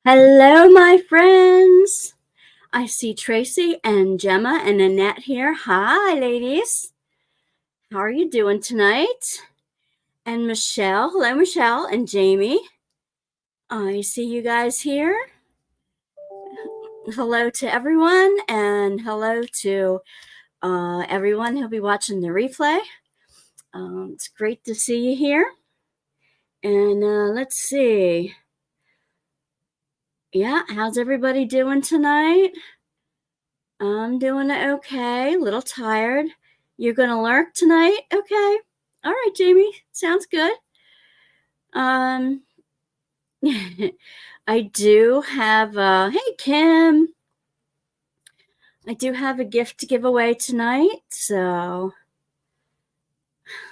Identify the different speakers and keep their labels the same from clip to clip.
Speaker 1: Hello, my friends. I see Tracy and Gemma and Annette here. Hi, ladies. How are you doing tonight? And Michelle. Hello, Michelle and Jamie. I see you guys here. Hello to everyone, and hello to everyone who'll be watching the replay. It's great to see you here. And let's see. Yeah, how's everybody doing tonight? I'm doing okay, a little tired. You're going to lurk tonight? Okay. All right, Jamie. Sounds good. I do have, hey, Kim. I do have a gift to give away tonight. So,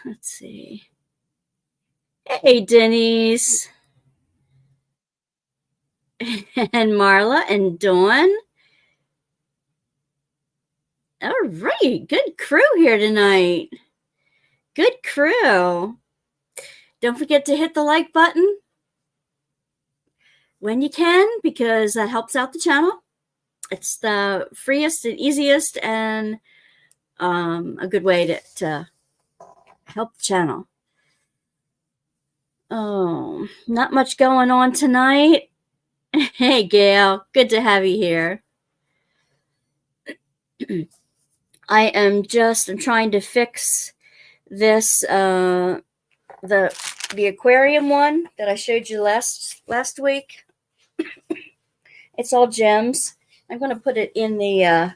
Speaker 1: let's see. Hey, Denise. And Marla and Dawn. All right. Good crew here tonight. Good crew. Don't forget to hit the like button when you can, because that helps out the channel. It's the freest and easiest and a good way to help the channel. Oh, not much going on tonight. Hey, Gail. Good to have you here. I'm trying to fix this, the aquarium one that I showed you last week. It's all gems. I'm going to put it in the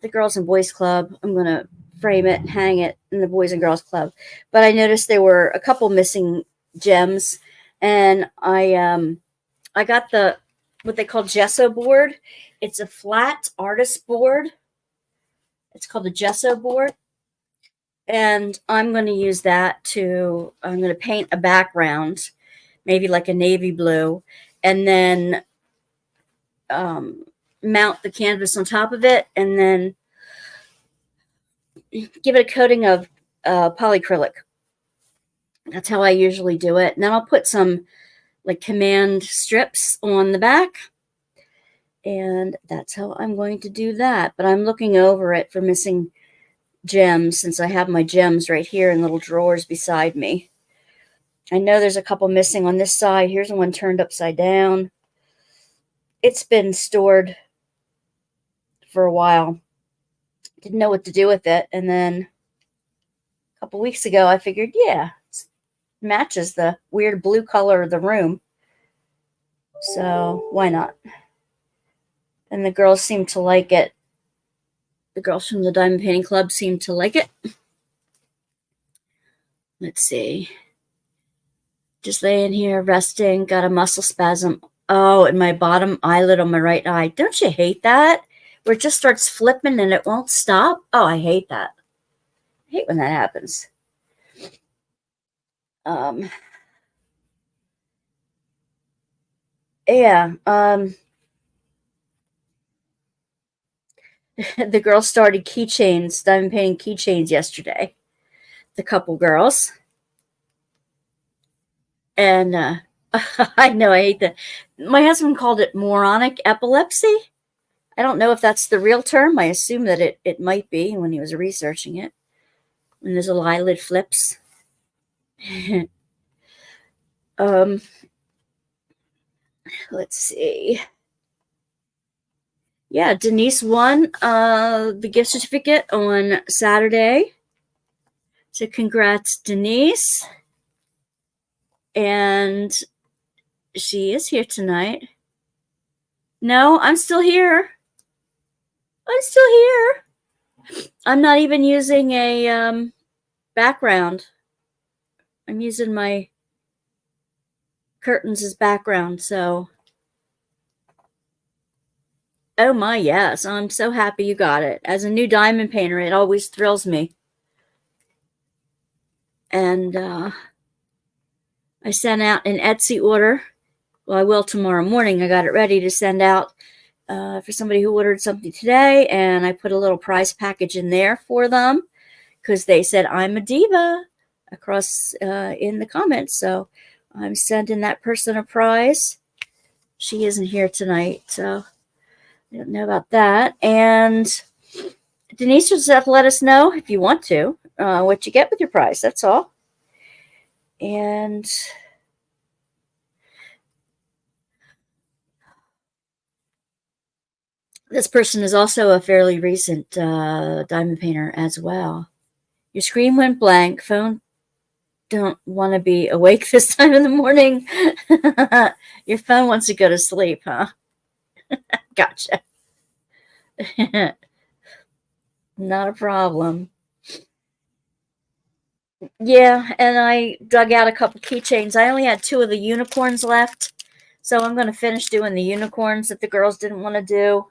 Speaker 1: Girls and Boys Club. I'm going to frame it and hang it in the Boys and Girls Club. But I noticed there were a couple missing gems, and I got what they call gesso board. It's a flat artist board. It's called a gesso board. And I'm going to use that I'm going to paint a background, maybe like a navy blue, and then mount the canvas on top of it, and then give it a coating of polyacrylic. That's how I usually do it. And then I'll put some like command strips on the back, and that's how I'm going to do that. But I'm looking over it for missing gems, since I have my gems right here in little drawers beside me. I know there's a couple missing on this side. Here's one turned upside down. It's been stored for a while. Didn't know what to do with it. And then a couple weeks ago, I figured, yeah, it matches the weird blue color of the room. So why not? And the girls seem to like it. The girls from the Diamond Painting Club seem to like it. Let's see. Just laying here, resting. Got a muscle spasm. Oh, in my bottom eyelid on my right eye. Don't you hate that? Where it just starts flipping and it won't stop? Oh, I hate that. I hate when that happens. Yeah. The girls started keychains, diamond painting keychains yesterday. The couple girls. And I know, I hate that. My husband called it moronic epilepsy. I don't know if that's the real term. I assume that it might be when he was researching it. When his little eyelid flips. Let's see. Yeah, Denise won the gift certificate on Saturday. So congrats, Denise. And she is here tonight. No, I'm still here. I'm still here. I'm not even using a background. I'm using my curtains as background, so. Oh my, yes. I'm so happy you got it. As a new diamond painter, it always thrills me. And I sent out an Etsy order. Well, I will tomorrow morning. I got it ready to send out for somebody who ordered something today, and I put a little prize package in there for them because they said I'm a diva across in the comments. So I'm sending that person a prize. she isn't here tonight, so I don't know about that. And Denise, just have to let us know if you want to what you get with your prize. That's all. And this person is also a fairly recent diamond painter as well. Your screen went blank. Phone don't want to be awake this time in the morning. Your phone wants to go to sleep, huh? Gotcha. Not a problem. Yeah, and I dug out a couple keychains. I only had 2 of the unicorns left, so I'm going to finish doing the unicorns that the girls didn't want to do.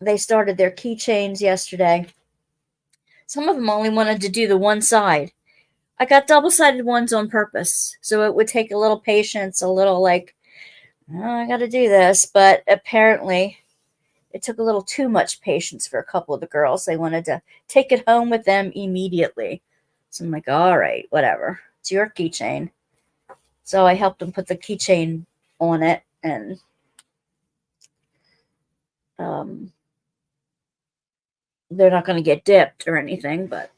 Speaker 1: They started their keychains yesterday. Some of them only wanted to do the one side. I got double-sided ones on purpose, so it would take a little patience, a little like, oh, I got to do this. But apparently, it took a little too much patience for a couple of the girls. They wanted to take it home with them immediately. So I'm like, all right, whatever. It's your keychain. So I helped them put the keychain on it, and they're not going to get dipped or anything, but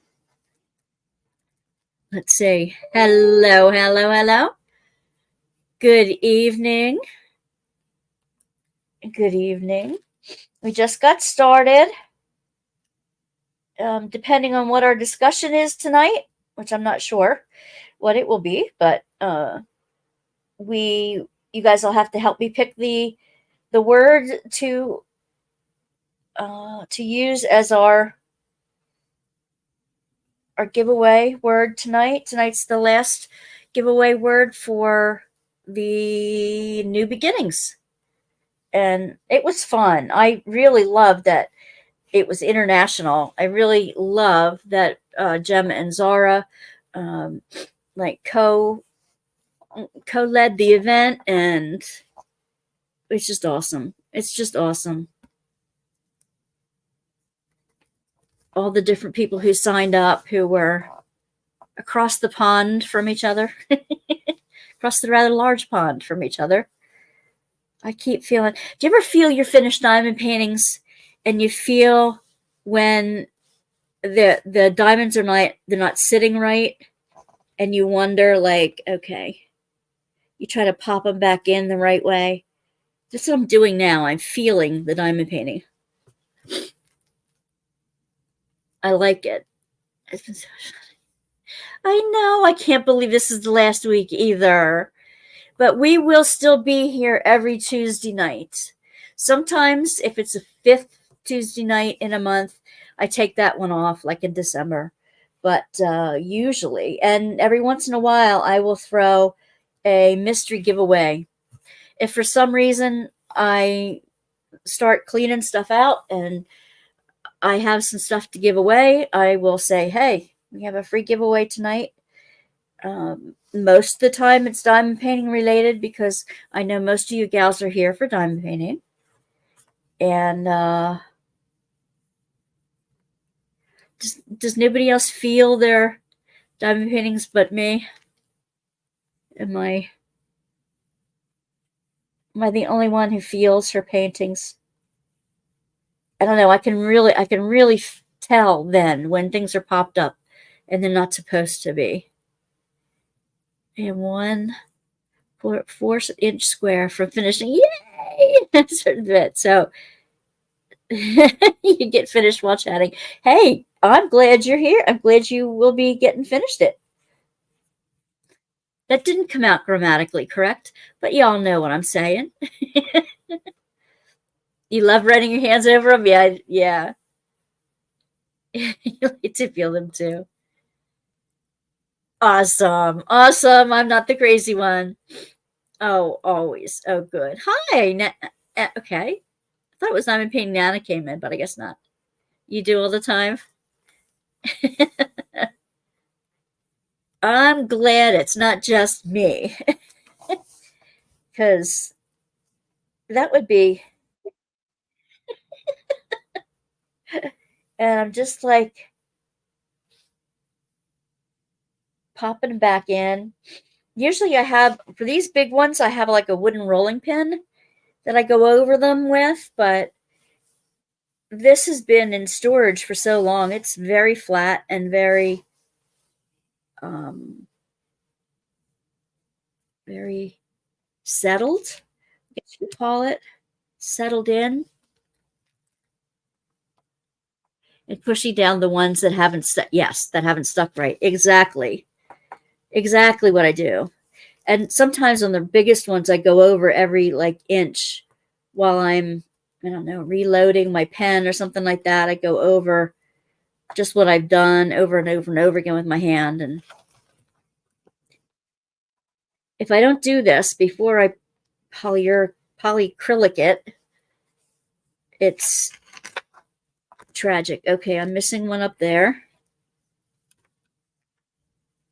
Speaker 1: let's see. Hello, hello, hello. Good evening. Good evening. We just got started. Depending on what our discussion is tonight, which I'm not sure what it will be, but you guys will have to help me pick the word to use as our giveaway word tonight. Tonight's the last giveaway word for the new beginnings, and it was fun. I really loved that it was international. I really love that Gemma and Zara like co-led the event, and it's just awesome. It's just awesome. All the different people who signed up, who were across the pond from each other, across the rather large pond from each other. I keep feeling. Do you ever feel your finished diamond paintings, and you feel when the diamonds are not sitting right, and you wonder, like, okay, you try to pop them back in the right way. That's what I'm doing now. I'm feeling the diamond painting. I like it. It's been so I know. I can't believe this is the last week either. But we will still be here every Tuesday night. Sometimes, if it's a 5th Tuesday night in a month, I take that one off, like in December. But usually, and every once in a while, I will throw a mystery giveaway. If for some reason I start cleaning stuff out and I have some stuff to give away, I will say, hey, we have a free giveaway tonight. Most of the time it's diamond painting related, because I know most of you gals are here for diamond painting. And does nobody else feel their diamond paintings but me? Am I the only one who feels her paintings? I don't know. I can really tell then when things are popped up and they're not supposed to be. And 1/4 inch square from finishing. Yay! That's a bit. So you get finished while chatting. Hey, I'm glad you're here. I'm glad you will be getting finished it. That didn't come out grammatically correct, but y'all know what I'm saying. You love running your hands over them? Yeah, yeah. You like to feel them too. Awesome. Awesome. I'm not the crazy one. Oh, always. Oh, good. Hi. Okay. I thought it was Diamond Painting Nana came in, but I guess not. You do all the time? I'm glad it's not just me. Because that would be. And I'm just like popping back in. Usually I have, for these big ones, I have like a wooden rolling pin that I go over them with, but this has been in storage for so long. It's very flat and very, very settled, I guess you call it, settled in. And pushing down the ones that haven't stuck. Yes, that haven't stuck right. Exactly. Exactly what I do. And sometimes on the biggest ones, I go over every like inch while I'm, I don't know, reloading my pen or something like that. I go over just what I've done over and over and over again with my hand. And if I don't do this before I polyacrylic it, it's tragic. Okay, I'm missing one up there.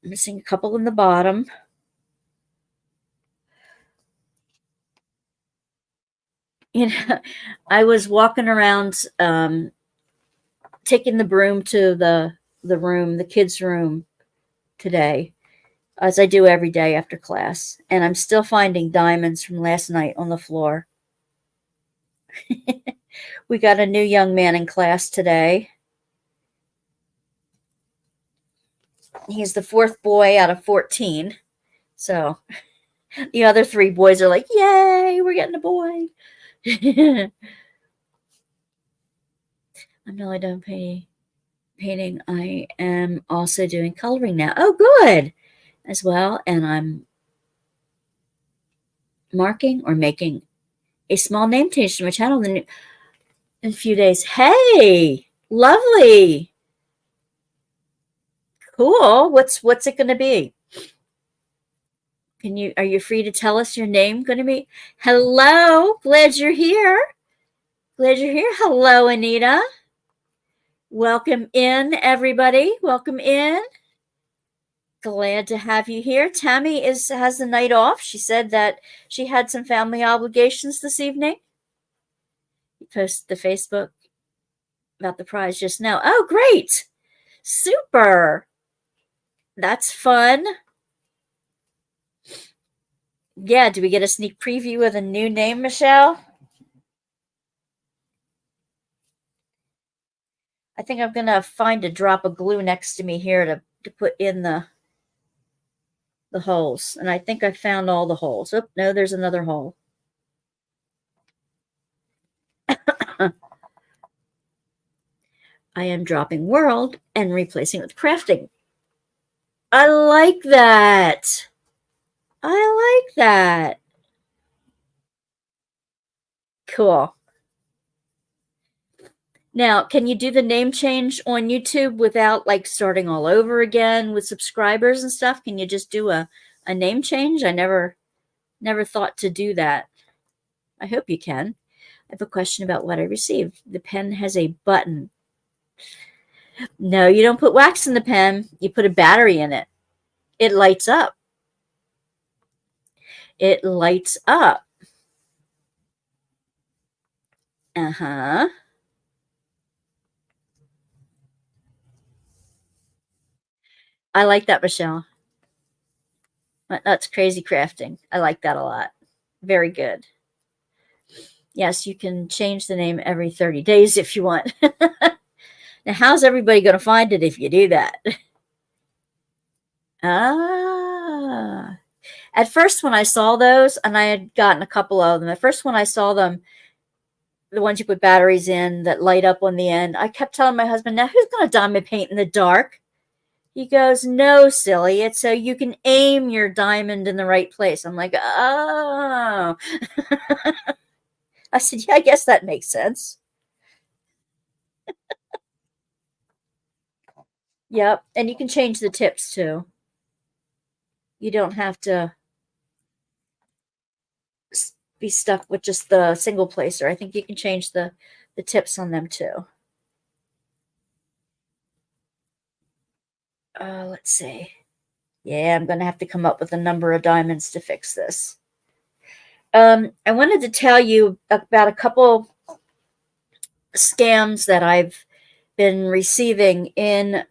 Speaker 1: I'm missing a couple in the bottom. You know, I was walking around taking the broom to the room, the kids' room today, as I do every day after class, and I'm still finding diamonds from last night on the floor. We got a new young man in class today. He's the fourth boy out of 14. So the other 3 boys are like, yay, we're getting a boy. I'm nearly done painting. I am also doing coloring now. Oh, good. As well. And I'm marking or making a small name change to my channel in a few days. Hey, lovely. Cool. What's it going to be? Are you free to tell us your name going to be? Hello. Glad you're here. Hello, Anita. Welcome in, everybody. Welcome in. Glad to have you here. Tammy has the night off. She said that she had some family obligations this evening. You posted the Facebook about the prize just now. Oh, great. Super. That's fun. Yeah, do we get a sneak preview of the new name, Michelle? I think I'm going to find a drop of glue next to me here to put in the holes. And I think I found all the holes. Oh, no, there's another hole. I am dropping world and replacing it with crafting. I like that. I like that. Cool. Now, can you do the name change on YouTube without like starting all over again with subscribers and stuff? Can you just do a name change? I never thought to do that. I hope you can. I have a question about what I received. The pen has a button. No, you don't put wax in the pen. You put a battery in it. It lights up. It lights up. Uh-huh. I like that, Michelle. That's crazy crafting. I like that a lot. Very good. Yes, you can change the name every 30 days if you want. Now, how's everybody going to find it if you do that? Ah. At first, when I saw those, and I had gotten a couple of them, at first when I saw them, the ones you put batteries in that light up on the end, I kept telling my husband, now who's going to diamond paint in the dark? He goes, no, silly. It's so you can aim your diamond in the right place. I'm like, oh. I said, yeah, I guess that makes sense. Yep. And you can change the tips too. You don't have to be stuck with just the single placer. I think you can change the tips on them too. Let's see. Yeah, I'm going to have to come up with a number of diamonds to fix this. I wanted to tell you about a couple scams that I've been receiving in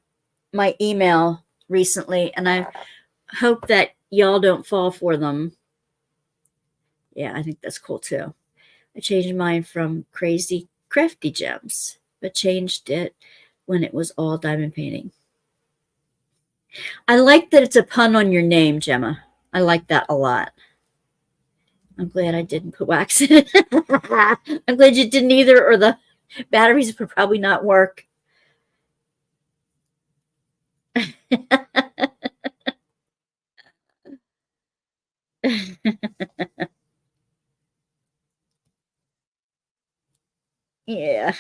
Speaker 1: my email recently, and I hope that y'all don't fall for them. Yeah, I think that's cool too. I changed mine from crazy crafty gems, but changed it when it was all diamond painting. I like that it's a pun on your name, Gemma. I like that a lot. I'm glad I didn't put wax in it. I'm glad you didn't either, or the batteries would probably not work. Yeah.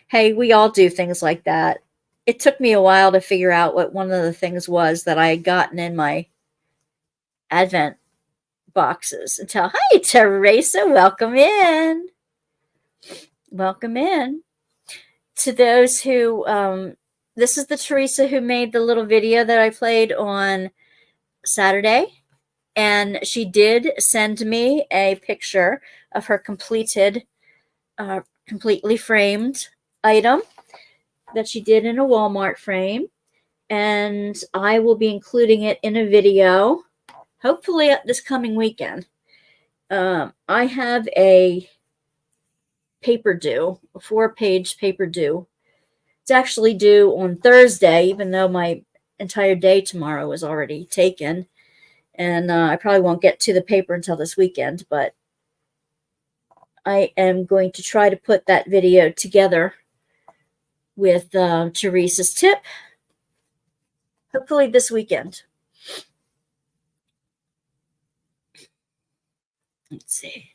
Speaker 1: Hey, we all do things like that. It took me a while to figure out what one of the things was that I had gotten in my Advent boxes until, hi, Teresa, welcome in. Welcome in. To those who, this is the Teresa who made the little video that I played on Saturday. And she did send me a picture of her completed, completely framed item that she did in a Walmart frame. And I will be including it in a video, hopefully this coming weekend. I have a paper due, a 4-page paper due. It's actually due on Thursday, even though my entire day tomorrow is already taken. And I probably won't get to the paper until this weekend, but I am going to try to put that video together with Teresa's tip, hopefully this weekend. Let's see.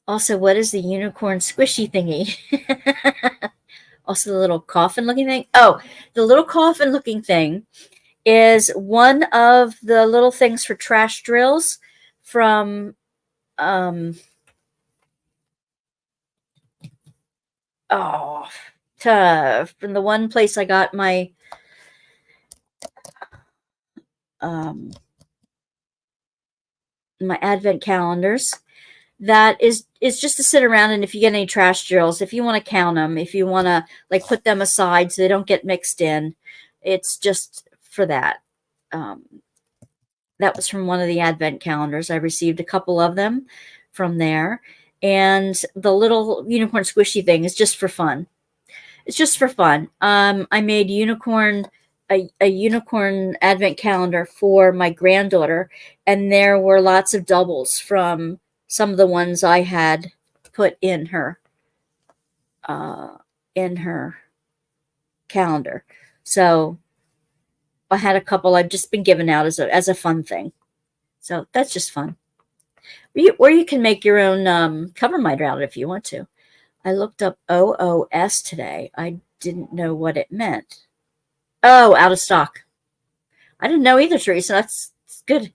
Speaker 1: Also, what is the unicorn squishy thingy? Also, the little coffin looking thing. Oh, the little coffin looking thing is one of the little things for trash drills from from the one place I got my my advent calendars. That is just to sit around, and if you get any trash drills, if you want to count them, if you want to like put them aside so they don't get mixed in, it's just for that. That was from one of the advent calendars. I received a couple of them from there, and the little unicorn squishy thing is just for fun. It's just for fun. I made a unicorn advent calendar for my granddaughter, and there were lots of doubles from some of the ones I had put in her calendar. So I had a couple I've just been giving out as a fun thing. So that's just fun. Or you can make your own cover miter out if you want to. I looked up OOS today. I didn't know what it meant. Oh, out of stock. I didn't know either, Teresa. That's good.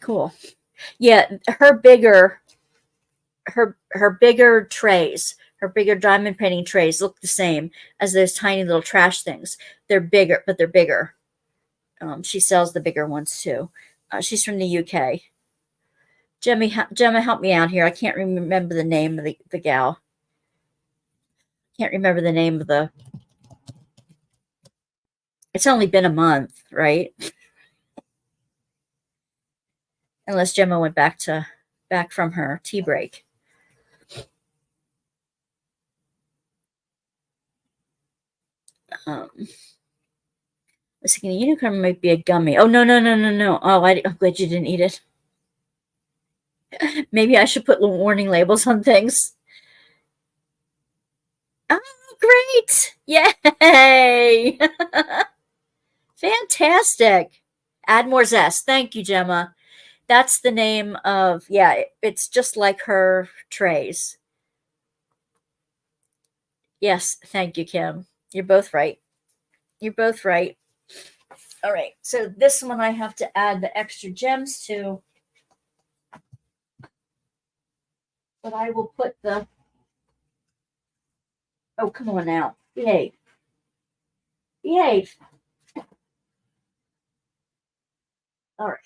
Speaker 1: Cool. Yeah, her bigger trays, her bigger diamond painting trays look the same as those tiny little trash things. They're bigger, but they're bigger. She sells the bigger ones too. She's from the UK. Gemma, help me out here. I can't remember the name of the gal. Can't remember the name of the. It's only been a month, right? Unless Gemma went back from her tea break. I was thinking a unicorn might be a gummy. Oh, no. Oh, I'm glad you didn't eat it. Maybe I should put little warning labels on things. Oh, great. Yay. Fantastic. Add more zest. Thank you, Gemma. That's the name of, yeah, it's just like her trays. Yes, thank you, Kim. You're both right. You're both right. All right, so this one I have to add the extra gems to. But I will put the, oh, come on now. Behave. Behave. All right.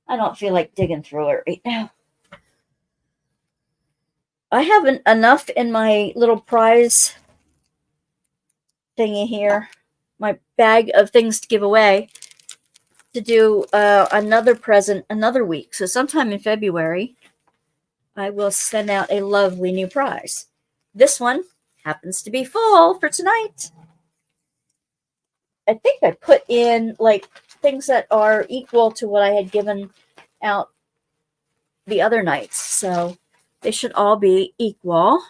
Speaker 1: I don't feel like digging through it right now. I have enough in my little prize thingy here, my bag of things to give away, to do another present another week. So sometime in February, I will send out a lovely new prize. This one happens to be full for tonight. I think I put in like things that are equal to what I had given out the other nights. So they should all be equal.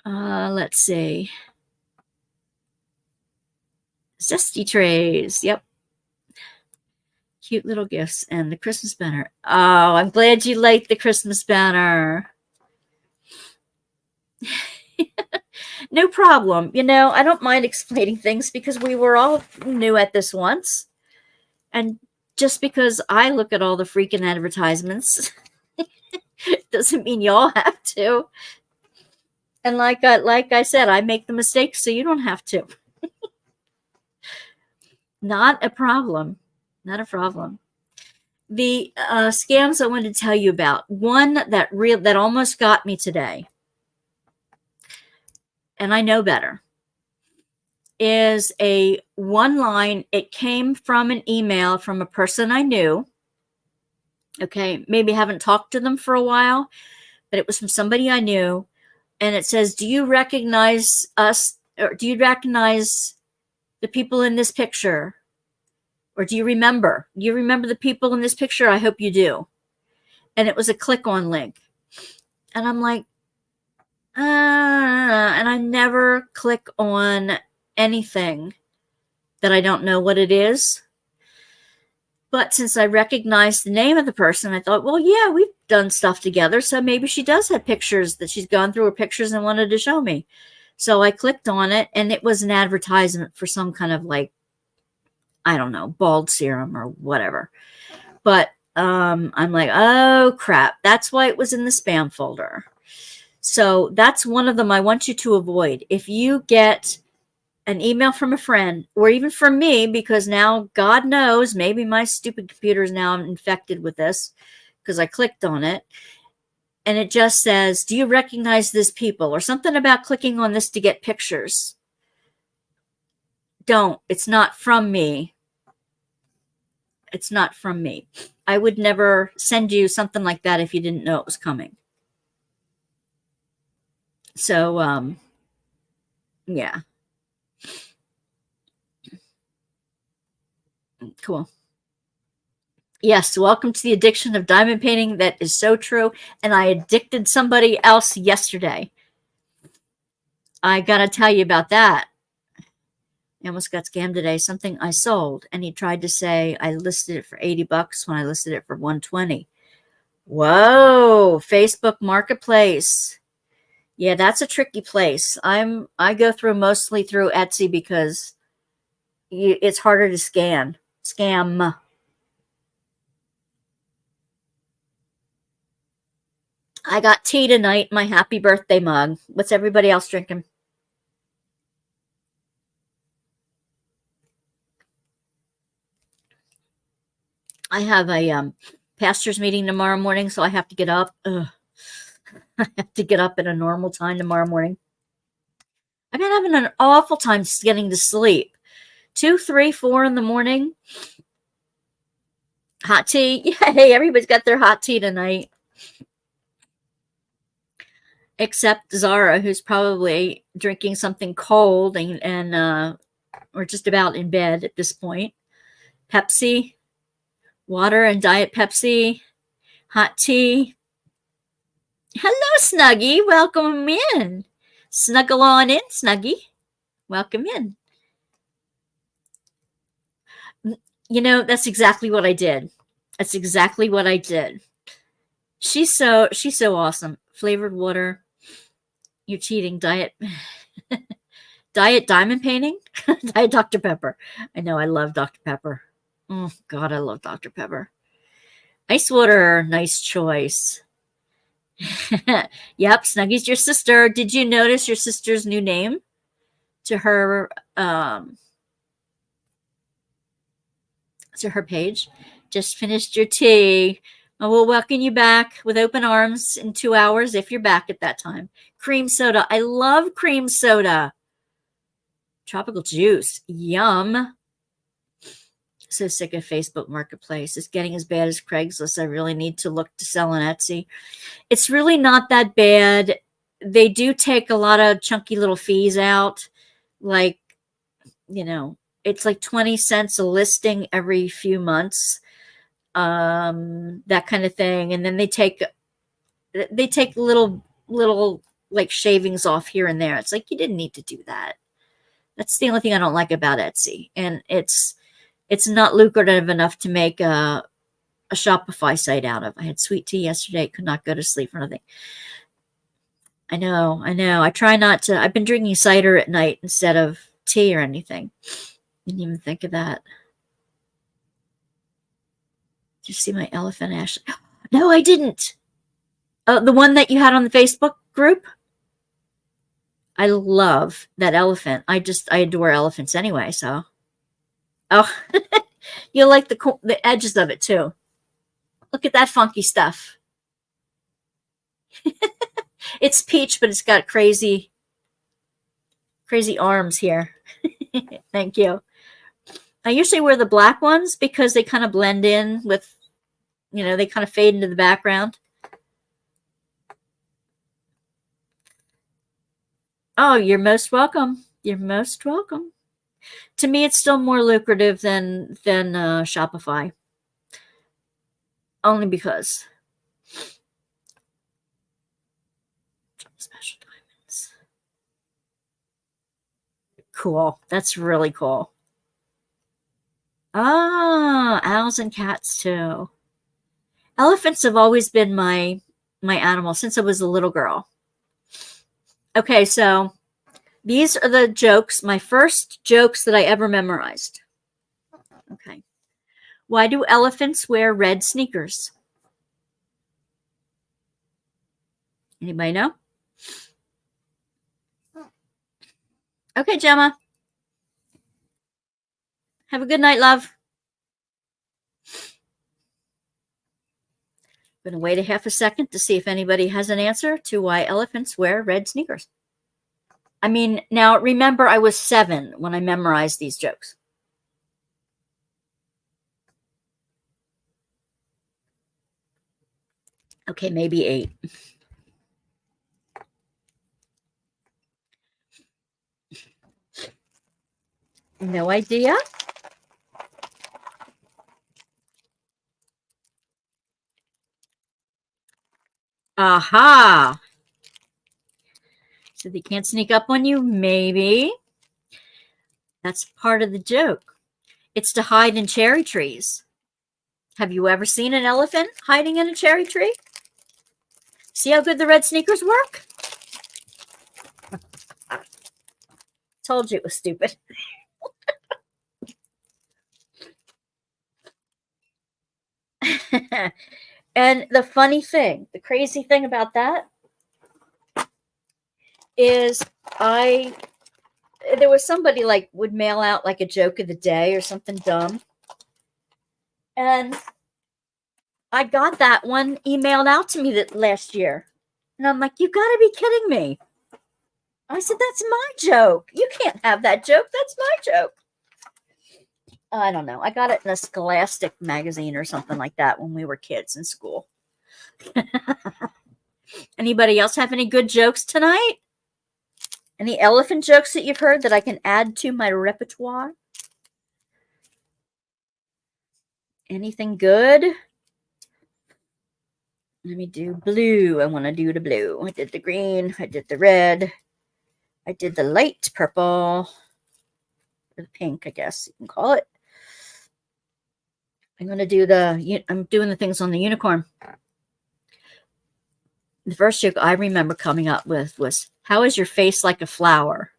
Speaker 1: Let's see. Zesty trays. Yep. Cute little gifts and the Christmas banner. Oh, I'm glad you liked the Christmas banner. No problem. You know, I don't mind explaining things because we were all new at this once. And just because I look at all the freaking advertisements doesn't mean y'all have to. And like I said, I make the mistakes so you don't have to. Not a problem. Not a problem. The scams I wanted to tell you about, one that almost got me today, and I know better, is a one line. It came from an email from a person I knew. Okay, maybe haven't talked to them for a while, but it was from somebody I knew. And it says, do you recognize us, or do you recognize the people in this picture? Or do you remember? Do you remember the people in this picture? I hope you do. And it was a click-on link. And I'm like, and I never click on anything that I don't know what it is. But since I recognized the name of the person, I thought, well, yeah, we've done stuff together. So maybe she does have pictures that she's gone through her pictures and wanted to show me. So I clicked on it, and it was an advertisement for some kind of like, I don't know, bald serum or whatever. But I'm like, oh, crap. That's why it was in the spam folder. So that's one of them I want you to avoid. If you get an email from a friend, or even from me, because now God knows, maybe my stupid computer is now infected with this because I clicked on it, and it just says, do you recognize this people, or something about clicking on this to get pictures. Don't. It's not from me. It's not from me. I would never send you something like that if you didn't know it was coming. So, yeah. Cool. Yes, welcome to the addiction of diamond painting. That is so true. And I addicted somebody else yesterday. I got to tell you about that. I almost got scammed today. Something I sold, and he tried to say I listed it for $80 when I listed it for $120. Whoa, Facebook Marketplace. Yeah, that's a tricky place. I go through mostly through Etsy because it's harder to scam. I got tea tonight, my happy birthday mug. What's everybody else drinking? I have a pastor's meeting tomorrow morning, so I have to get up. Ugh. I have to get up at a normal time tomorrow morning. I've been having an awful time getting to sleep. 2, 3, 4 in the morning. Hot tea. Yay, everybody's got their hot tea tonight. Except Zara, who's probably drinking something cold and or just about in bed at this point. Pepsi. Water and Diet Pepsi, hot tea. Hello, Snuggie. Welcome in. Snuggle on in, Snuggie. Welcome in. You know, that's exactly what I did. That's exactly what I did. She's so awesome. Flavored water. You're cheating. Diet diamond painting. Diet Dr. Pepper. I know. I love Dr. Pepper. Oh God, I love Dr. Pepper. Ice water, nice choice. Yep, Snuggie's your sister. Did you notice your sister's new name to her page? Just finished your tea. I will welcome you back with open arms in 2 hours if you're back at that time. Cream soda. I love cream soda. Tropical juice. Yum. So sick of Facebook Marketplace. It's getting as bad as Craigslist. I really need to look to sell on Etsy. It's really not that bad. They do take a lot of chunky little fees out. Like, you know, it's like 20 cents a listing every few months. That kind of thing. And then they take little like shavings off here and there. It's like, you didn't need to do that. That's the only thing I don't like about Etsy. And it's not lucrative enough to make a Shopify site out of. I had sweet tea yesterday. Could not go to sleep for nothing. I know. I try not to. I've been drinking cider at night instead of tea or anything. Didn't even think of that. Did you see my elephant, Ashley? No, I didn't. The one that you had on the Facebook group? I love that elephant. I adore elephants anyway, so. Oh, you'll like the edges of it too. Look at that funky stuff. It's peach, but it's got crazy arms here. Thank you. I usually wear the black ones because they kind of blend in with, they kind of fade into the background. Oh, you're most welcome. You're most welcome. To me, it's still more lucrative than Shopify. Only because. Special diamonds. Cool. That's really cool. Ah, owls and cats too. Elephants have always been my animal since I was a little girl. Okay, so these are the jokes, my first jokes that I ever memorized. Okay. Why do elephants wear red sneakers? Anybody know? Okay, Gemma. Have a good night, love. I'm going to wait a half a second to see if anybody has an answer to why elephants wear red sneakers. I mean, now remember, I was 7 when I memorized these jokes. Okay, maybe 8. No idea. Aha. So they can't sneak up on you? Maybe. That's part of the joke. It's to hide in cherry trees. Have you ever seen an elephant hiding in a cherry tree? See how good the red sneakers work? Told you it was stupid. And the funny thing, the crazy thing about that is there was somebody like would mail out like a joke of the day or something dumb. And I got that one emailed out to me that last year. And I'm like, you got to be kidding me. I said, that's my joke. You can't have that joke. That's my joke. I don't know. I got it in a Scholastic magazine or something like that when we were kids in school. Anybody else have any good jokes tonight? Any elephant jokes that you've heard that I can add to my repertoire? Anything good? Let me do blue. I want to do the blue. I did the green. I did the red. I did the light purple. Or the pink, I guess you can call it. I'm doing the things on the unicorn. The first joke I remember coming up with was, how is your face like a flower?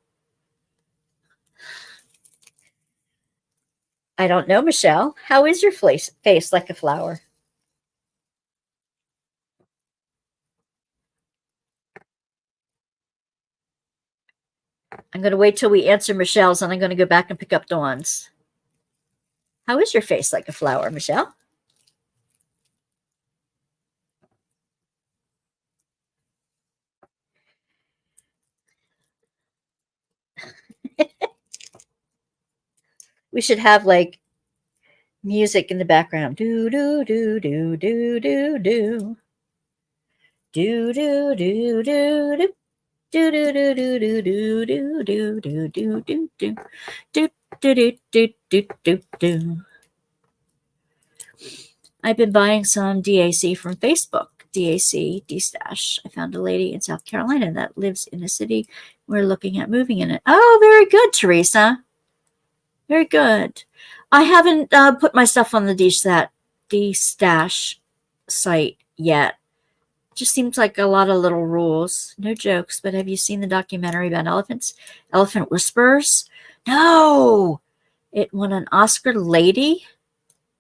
Speaker 1: I don't know, Michelle. How is your face like a flower? I'm going to wait till we answer Michelle's, and I'm going to go back and pick up Dawn's. How is your face like a flower, Michelle? We should have like music in the background. Do do do do do do do. Do do do do do. Do do do do do do do do do do do do do do do do do do. I've been buying some DAC from Facebook. DAC, D-Stash. I found a lady in South Carolina that lives in a city we're looking at moving in it. Oh, very good, Teresa. Very good. I haven't put my stuff on the D-Stash site yet. Just seems like a lot of little rules. No jokes, but have you seen the documentary about elephants? Elephant Whisperers? No! It won an Oscar lady?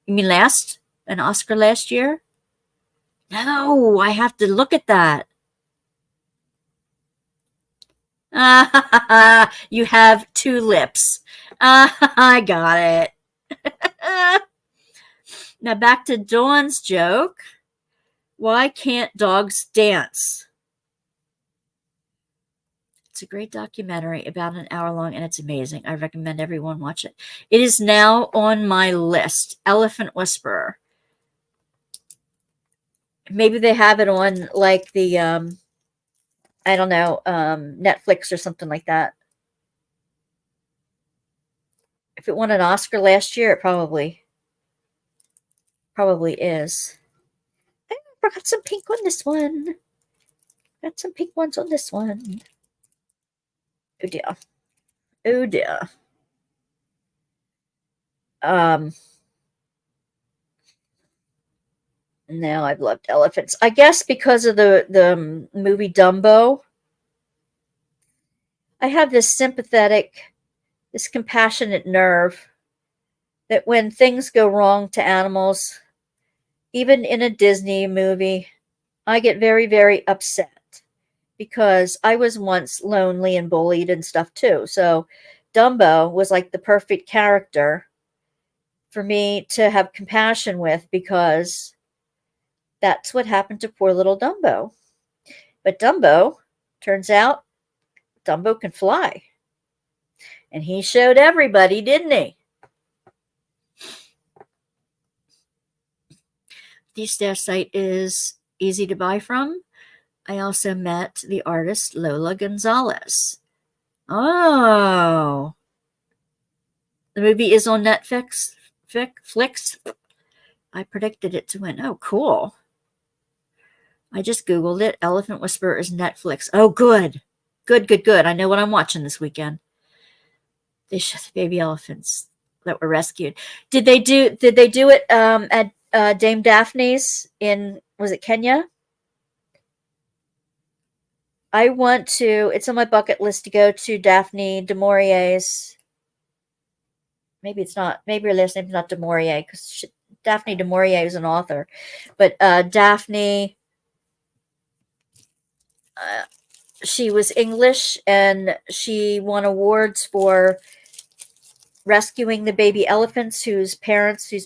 Speaker 1: You mean an Oscar last year? No, I have to look at that. You have two lips. I got it. Now back to Dawn's joke. Why can't dogs dance? It's a great documentary, about an hour long, and it's amazing. I recommend everyone watch it. It is now on my list. Elephant Whisperer. Maybe they have it on like the I don't know, Netflix or something like that. If it won an Oscar last year, it probably is. I got some pink on this one. Got some pink ones on this one. Oh dear. Oh dear. Now I've loved elephants. I guess because of the movie Dumbo, I have this sympathetic, this compassionate nerve that when things go wrong to animals, even in a Disney movie, I get very, very upset because I was once lonely and bullied and stuff too. So Dumbo was like the perfect character for me to have compassion with, because that's what happened to poor little Dumbo. But Dumbo, turns out, Dumbo can fly. And he showed everybody, didn't he? The stash site is easy to buy from. I also met the artist Lola Gonzalez. Oh. The movie is on Netflix. I predicted it to win. Oh, cool. I just Googled it. Elephant Whisperer is Netflix. Oh, good. Good. I know what I'm watching this weekend. They show the baby elephants that were rescued. Did they do it at Dame Daphne's in, was it Kenya? I want to, it's on my bucket list to go to Daphne du Maurier's. Maybe it's not, maybe her last name's not du Maurier, because Daphne du Maurier is an author. But Daphne, she was English, and she won awards for rescuing the baby elephants whose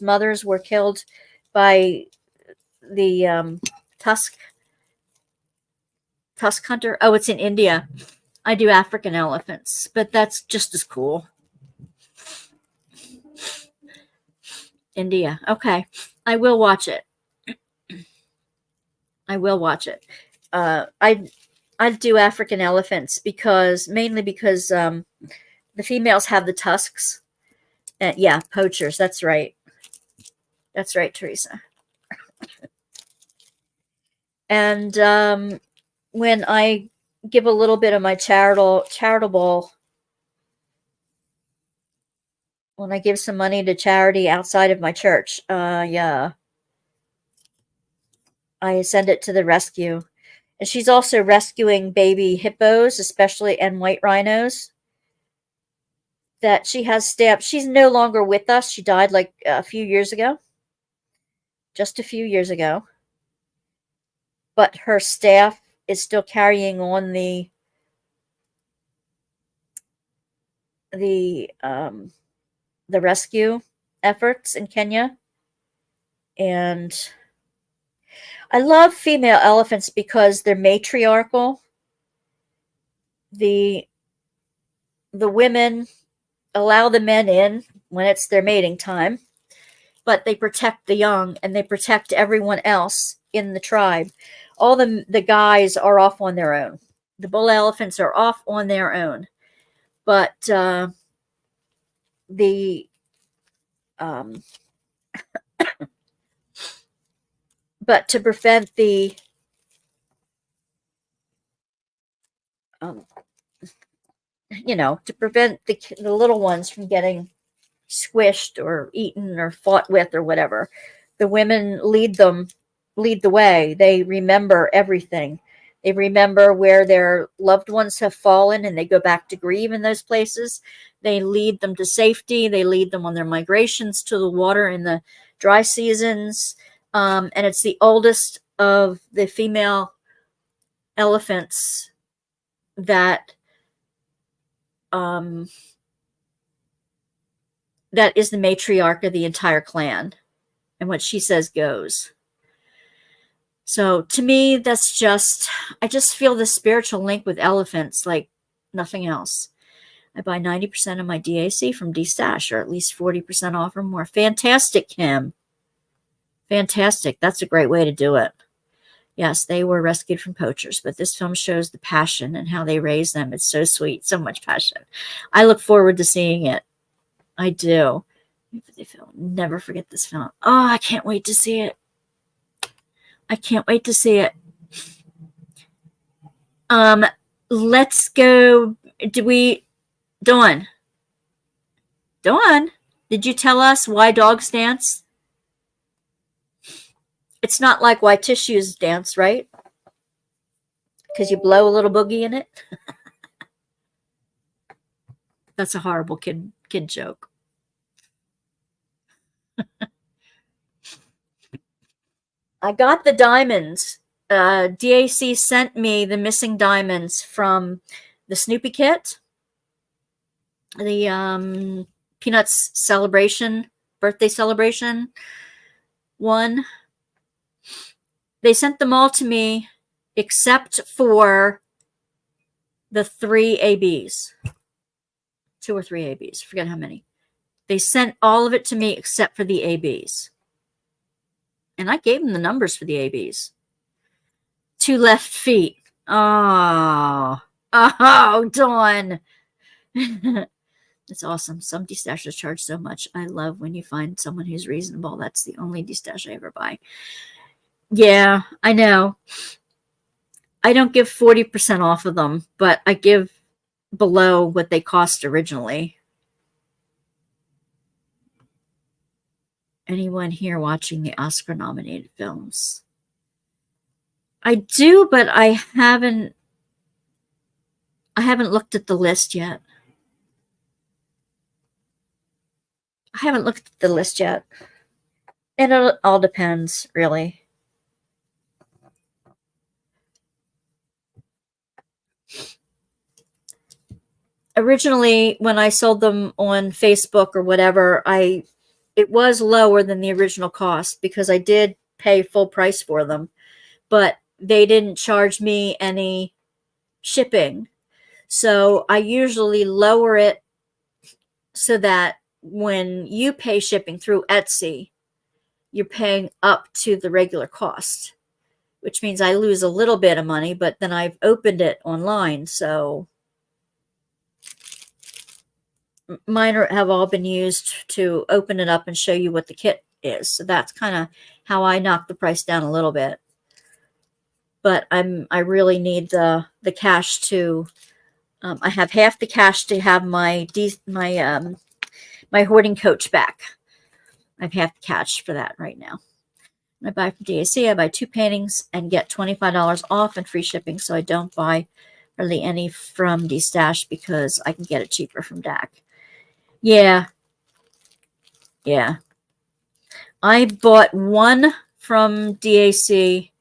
Speaker 1: mothers were killed by the tusk hunter. Oh, it's in India. I do African elephants, but that's just as cool. India. Okay. I will watch it. I do African elephants mainly because the females have the tusks. Yeah, poachers. That's right. That's right, Teresa. And when I give a little bit of my charitable, when I give some money to charity outside of my church, yeah, I send it to the rescue. And she's also rescuing baby hippos, especially, and white rhinos that she has stabbed. She's no longer with us. She died like a few years ago. Just a few years ago. But her staff is still carrying on the rescue efforts in Kenya. And I love female elephants because they're matriarchal. The women allow the men in when it's their mating time, but they protect the young and they protect everyone else in the tribe. All the guys are off on their own. The bull elephants are off on their own. But but to prevent the to prevent the little ones from getting squished or eaten or fought with or whatever, the women lead the way. They remember everything. They remember where their loved ones have fallen and they go back to grieve in those places. They lead them to safety. They lead them on their migrations to the water in the dry seasons. And it's the oldest of the female elephants that that is the matriarch of the entire clan. And what she says goes. So to me, I just feel the spiritual link with elephants like nothing else. I buy 90% of my DAC from D-Stash, or at least 40% off or more. Fantastic, Kim. Fantastic. That's a great way to do it. Yes, they were rescued from poachers, but this film shows the passion and how they raise them. It's so sweet. So much passion. I look forward to seeing it. I do. Never forget this film. Oh, I can't wait to see it. I can't wait to see it. Let's go. Dawn, did you tell us why dogs dance? It's not like why tissues dance, right? Because you blow a little boogie in it. That's a horrible kid joke. I got the diamonds. DAC sent me the missing diamonds from the Snoopy kit, the Peanuts celebration, birthday celebration one. They sent them all to me except for the 3 ABs. 2 or 3 ABs. Forget how many. They sent all of it to me except for the ABs. And I gave them the numbers for the ABs. 2 left feet. Oh, Dawn. It's awesome. Some D-Stashers charge so much. I love when you find someone who's reasonable. That's the only D-Stash I ever buy. Yeah, I know. I don't give 40% off of them, but I give below what they cost originally. Anyone here watching the Oscar-nominated films? I do, but I haven't looked at the list yet. And it all depends, really. Originally, when I sold them on Facebook or whatever, it was lower than the original cost because I did pay full price for them, but they didn't charge me any shipping. So I usually lower it so that when you pay shipping through Etsy, you're paying up to the regular cost, which means I lose a little bit of money, but then I've opened it online. So mine have all been used to open it up and show you what the kit is. So that's kind of how I knock the price down a little bit. But I really need the cash to. I have half the cash to have my hoarding coach back. I have half the cash for that right now. When I buy from DAC, I buy 2 paintings and get $25 off and free shipping. So I don't buy hardly any from D-Stash because I can get it cheaper from DAC. Yeah. I bought 1 from DAC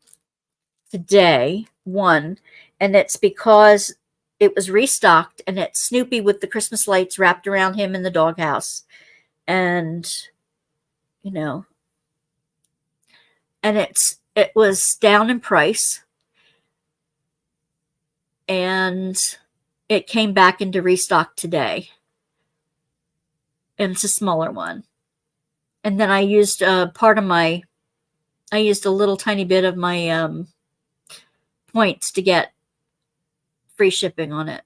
Speaker 1: today, 1, and it's because it was restocked and it's Snoopy with the Christmas lights wrapped around him in the doghouse. And, and it was down in price. And it came back into restock today. and it's a smaller one. And then I used I used a little tiny bit of my points to get free shipping on it.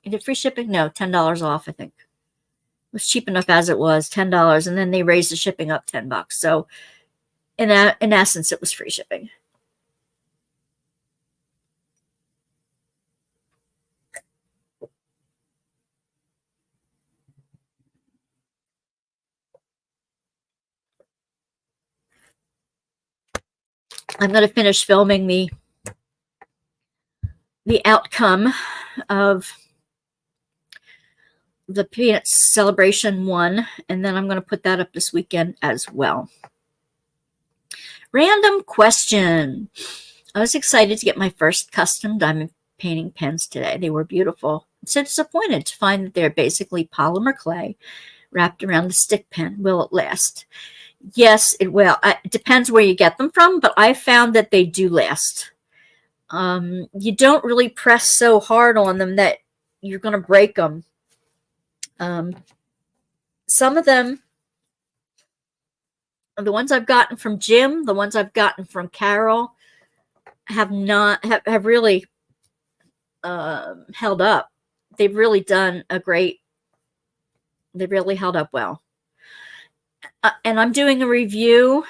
Speaker 1: Is it free shipping? No, $10 off, I think. It was cheap enough as it was, $10, and then they raised the shipping up $10. So in essence, it was free shipping. I'm going to finish filming the outcome of the Peanuts Celebration 1, and then I'm going to put that up this weekend as well. Random question. I was excited to get my first custom diamond painting pens today. They were beautiful. I'm so disappointed to find that they're basically polymer clay wrapped around the stick pen. Will it last? Yes, it will. It depends where you get them from, but I found that they do last. You don't really press so hard on them that you're going to break them. Some of them, the ones I've gotten from Jim, the ones I've gotten from Carol, have really held up. They've really done they really held up well. And I'm doing a review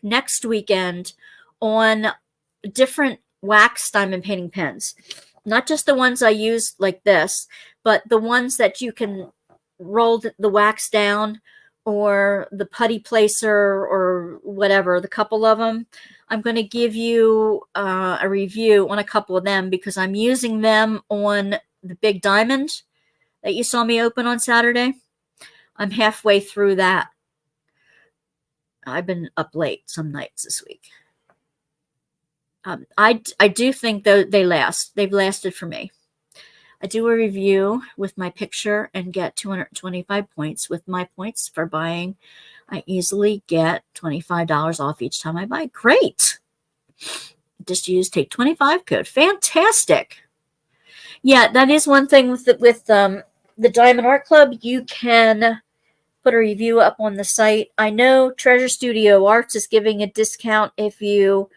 Speaker 1: next weekend on different wax diamond painting pens. Not just the ones I use like this, but the ones that you can roll the wax down, or the putty placer, or whatever, the couple of them. I'm going to give you a review on a couple of them because I'm using them on the big diamond that you saw me open on Saturday. I'm halfway through that. I've been up late some nights this week. I do think they last. They've lasted for me. I do a review with my picture and get 225 points. With my points for buying, I easily get $25 off each time I buy. Great. Just use Take 25 code. Fantastic. Yeah, that is one thing with the Diamond Art Club. You can put a review up on the site. I know Treasure Studio Arts is giving a discount if you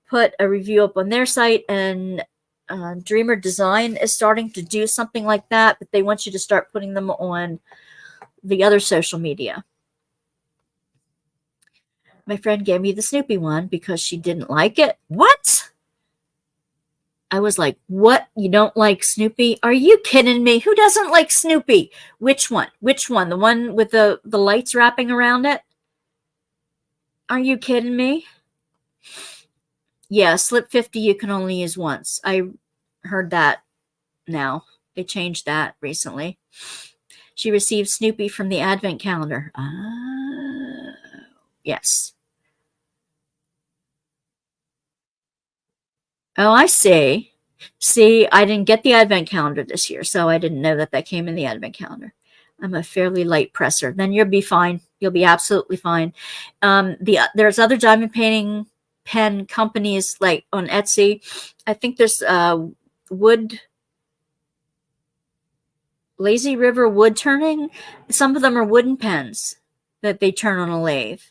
Speaker 1: put a review up on their site, and Dreamer Design is starting to do something like that, but they want you to start putting them on the other social media. My friend gave me the Snoopy one because she didn't like it. What? I was like, what? You don't like Snoopy? Are you kidding me? Who doesn't like Snoopy? Which one? Which one? The one with the lights wrapping around it? Are you kidding me? Yeah, Slip 50 you can only use once. I heard that now. They changed that recently. She received Snoopy from the Advent calendar. Yes. Oh, I see. See, I didn't get the Advent calendar this year, so I didn't know that came in the Advent calendar. I'm a fairly light presser. Then you'll be fine. You'll be absolutely fine. There's other diamond painting pen companies like on Etsy. I think there's Lazy River wood turning. Some of them are wooden pens that they turn on a lathe.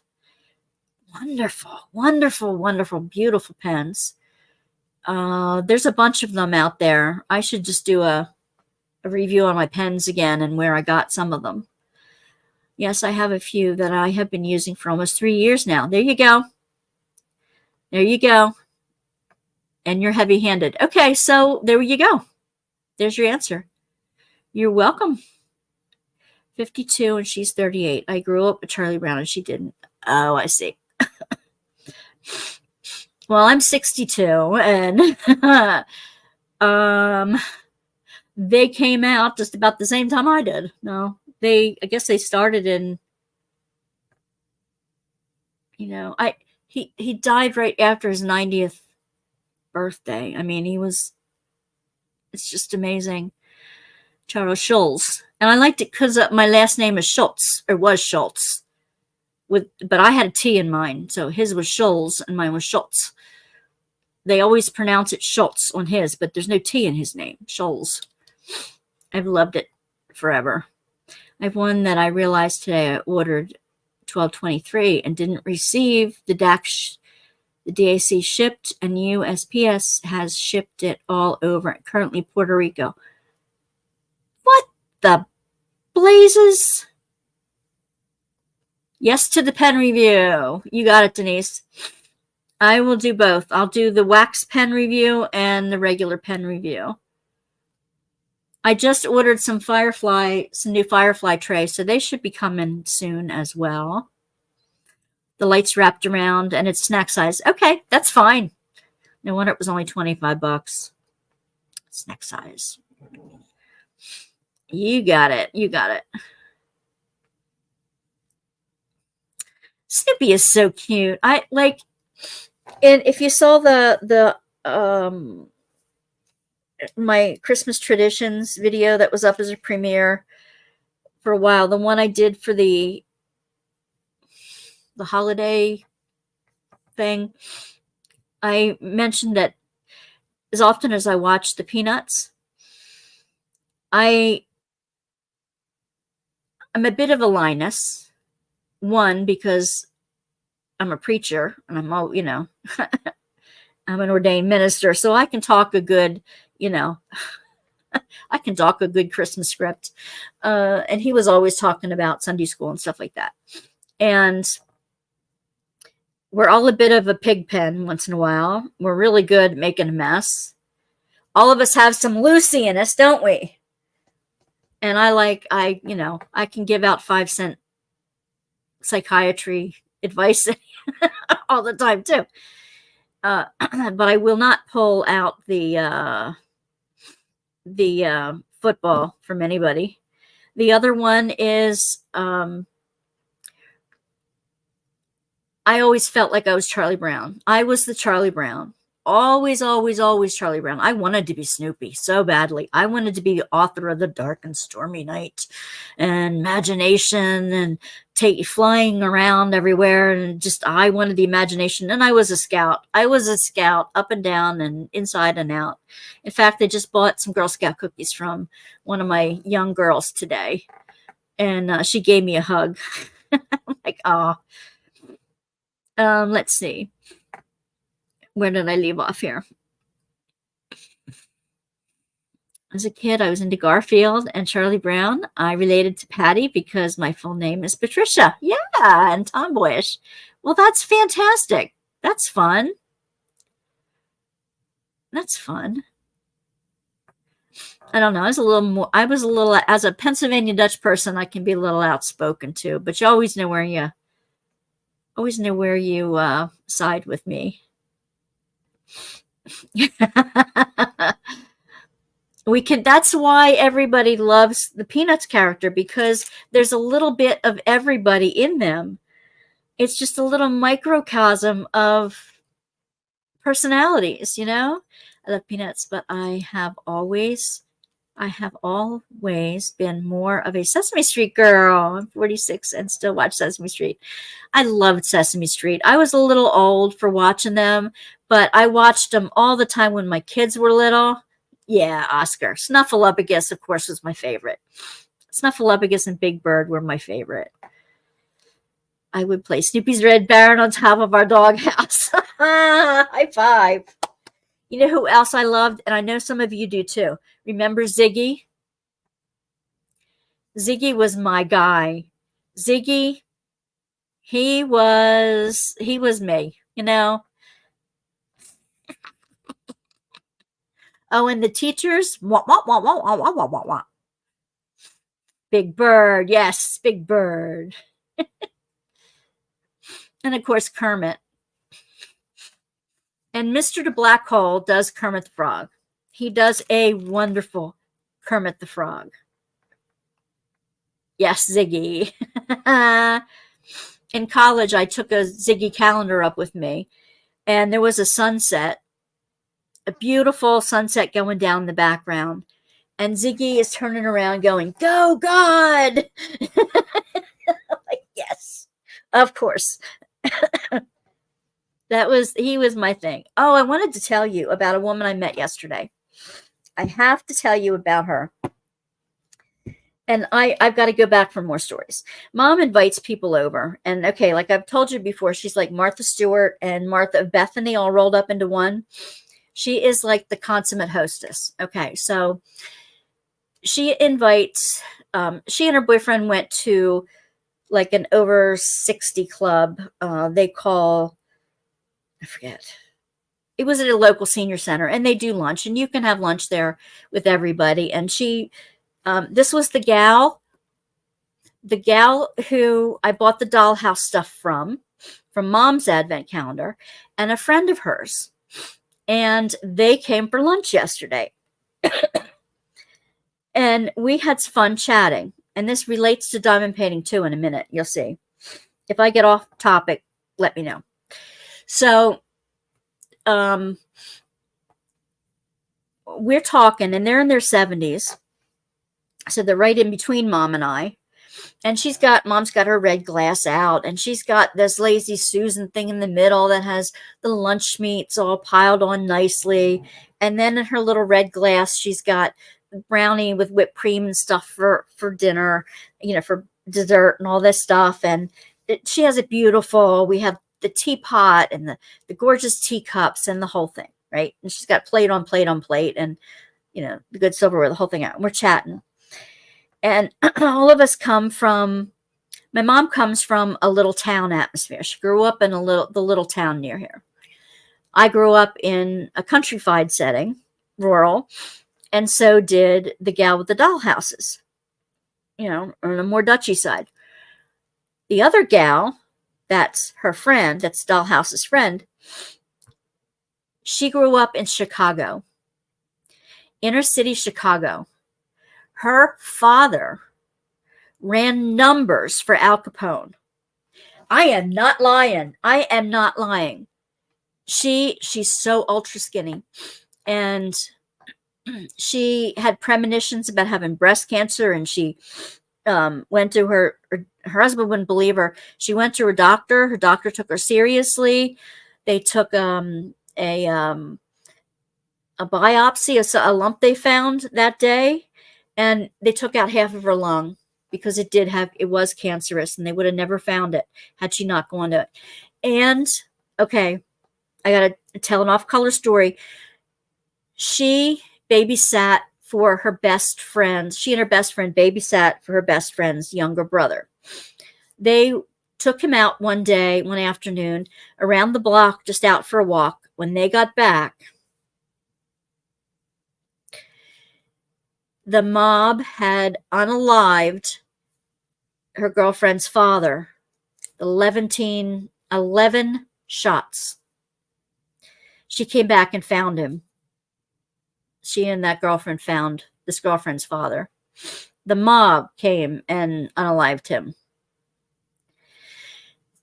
Speaker 1: Wonderful, wonderful, wonderful, beautiful pens. There's a bunch of them out there. I should just do a review on my pens again and where I got some of them. Yes, I have a few that I have been using for almost 3 years now. There you go. There you go. And you're heavy-handed. Okay, so there you go. There's your answer. You're welcome. 52 and she's 38. I grew up with Charlie Brown and she didn't. Oh, I see. Well, I'm 62 and they came out just about the same time I did. No, I guess they started in, he died right after his 90th birthday. I mean, it's just amazing. Charles Schulz. And I liked it because my last name is Schultz, or was Schultz. But I had a T in mine, so his was Schulz and mine was Schultz. They always pronounce it Schultz on his, but there's no T in his name, Schulz. I've loved it forever. I have one that I realized today I ordered 12/23 and didn't receive the the DAC shipped, and USPS has shipped it all over. Currently Puerto Rico. What the blazes? Yes to the pen review. You got it, Denise. I will do both. I'll do the wax pen review and the regular pen review. I just ordered some new Firefly trays, so they should be coming soon as well. The light's wrapped around and it's snack size. Okay, that's fine. No wonder it was only $25. Snack size. You got it. You got it. Snoopy is so cute. I like, and if you saw my Christmas traditions video that was up as a premiere for a while, the one I did for the holiday thing, I mentioned that as often as I watch the Peanuts, I'm a bit of a Linus. One, because I'm a preacher and I'm all, I'm an ordained minister, so I can talk a good, I can talk a good Christmas script. And he was always talking about Sunday school and stuff like that. And we're all a bit of a pig pen once in a while. We're really good at making a mess. All of us have some Lucy in us, don't we? And I can give out 5-cent psychiatry advice all the time too. But I will not pull out the football from anybody. The other one is I always felt like I was Charlie Brown. I was the Charlie Brown. Always, always, always Charlie Brown. I wanted to be Snoopy so badly. I wanted to be the author of The Dark and Stormy Night and imagination and flying around everywhere. And just, I wanted the imagination. And I was a scout. I was a scout up and down and inside and out. In fact, I just bought some Girl Scout cookies from one of my young girls today. And she gave me a hug. I'm like, oh. Let's see. Where did I leave off here? As a kid, I was into Garfield and Charlie Brown. I related to Patty because my full name is Patricia. Yeah, and tomboyish. Well, that's fantastic. That's fun. That's fun. I don't know. As a Pennsylvania Dutch person, I can be a little outspoken too, but you always know where you side with me. That's why everybody loves the Peanuts character, because there's a little bit of everybody in them. It's just a little microcosm of personalities, I love Peanuts, but I have always been more of a Sesame Street girl. I'm 46 and still watch Sesame Street. I loved Sesame Street. I was a little old for watching them, but I watched them all the time when my kids were little. Yeah, Oscar. Snuffleupagus, of course, was my favorite. Snuffleupagus and Big Bird were my favorite. I would play Snoopy's Red Baron on top of our doghouse. High five. You know who else I loved? And I know some of you do too. Remember Ziggy? Ziggy was my guy. Ziggy, he was me, Oh, and the teachers, wah, wah, wah, wah, wah, wah, wah, wah, wah. Big Bird, yes, Big Bird. And of course, Kermit. And Mr. the Black Hole does Kermit the Frog. He does a wonderful Kermit the Frog. Yes, Ziggy. In college, I took a Ziggy calendar up with me, and there was a sunset, a beautiful sunset going down in the background. And Ziggy is turning around going, "Go, God!" Like, yes, of course. He was my thing. Oh, I wanted to tell you about a woman I met yesterday. I have to tell you about her. And I've got to go back for more stories. Mom invites people over. And okay, like I've told you before, she's like Martha Stewart and Martha of Bethany all rolled up into one. She is like the consummate hostess. Okay, so she invites, she and her boyfriend went to like an over 60 club. They call, I forget. It was at a local senior center, and they do lunch, and you can have lunch there with everybody. And she, this was the gal who I bought the dollhouse stuff from Mom's advent calendar, and a friend of hers. And they came for lunch yesterday. And we had fun chatting. And this relates to diamond painting too in a minute. You'll see. If I get off topic, let me know. So, we're talking, and they're in their 70s. So they're right in between Mom and I. And Mom's got her red glass out, and she's got this Lazy Susan thing in the middle that has the lunch meats all piled on nicely. And then in her little red glass, she's got brownie with whipped cream and stuff for dinner, for dessert and all this stuff. And she has it beautiful. We have the teapot and the gorgeous teacups and the whole thing, right? And she's got plate on plate on plate and, the good silverware, the whole thing out. And we're chatting. And all of us my mom comes from a little town atmosphere. She grew up in the little town near here. I grew up in a countrified setting, rural, and so did the gal with the dollhouses, on the more Dutchy side. The other gal, that's her friend, that's Dollhouse's friend, she grew up in Chicago, inner city Chicago. Her father ran numbers for Al Capone. I am not lying. She's so ultra skinny. And she had premonitions about having breast cancer, and she went to her husband wouldn't believe her. She went to her doctor. Her doctor took her seriously. They took a biopsy, a lump they found that day. And they took out half of her lung because it was cancerous, and they would have never found it had she not gone to it. And, okay, I got to tell an off-color story. She babysat for her best friend. She and her best friend babysat for her best friend's younger brother. They took him out one afternoon, around the block, just out for a walk. When they got back, the mob had unalived her girlfriend's father, 11 shots. She came back and found him. She and that girlfriend found this girlfriend's father. The mob came and unalived him.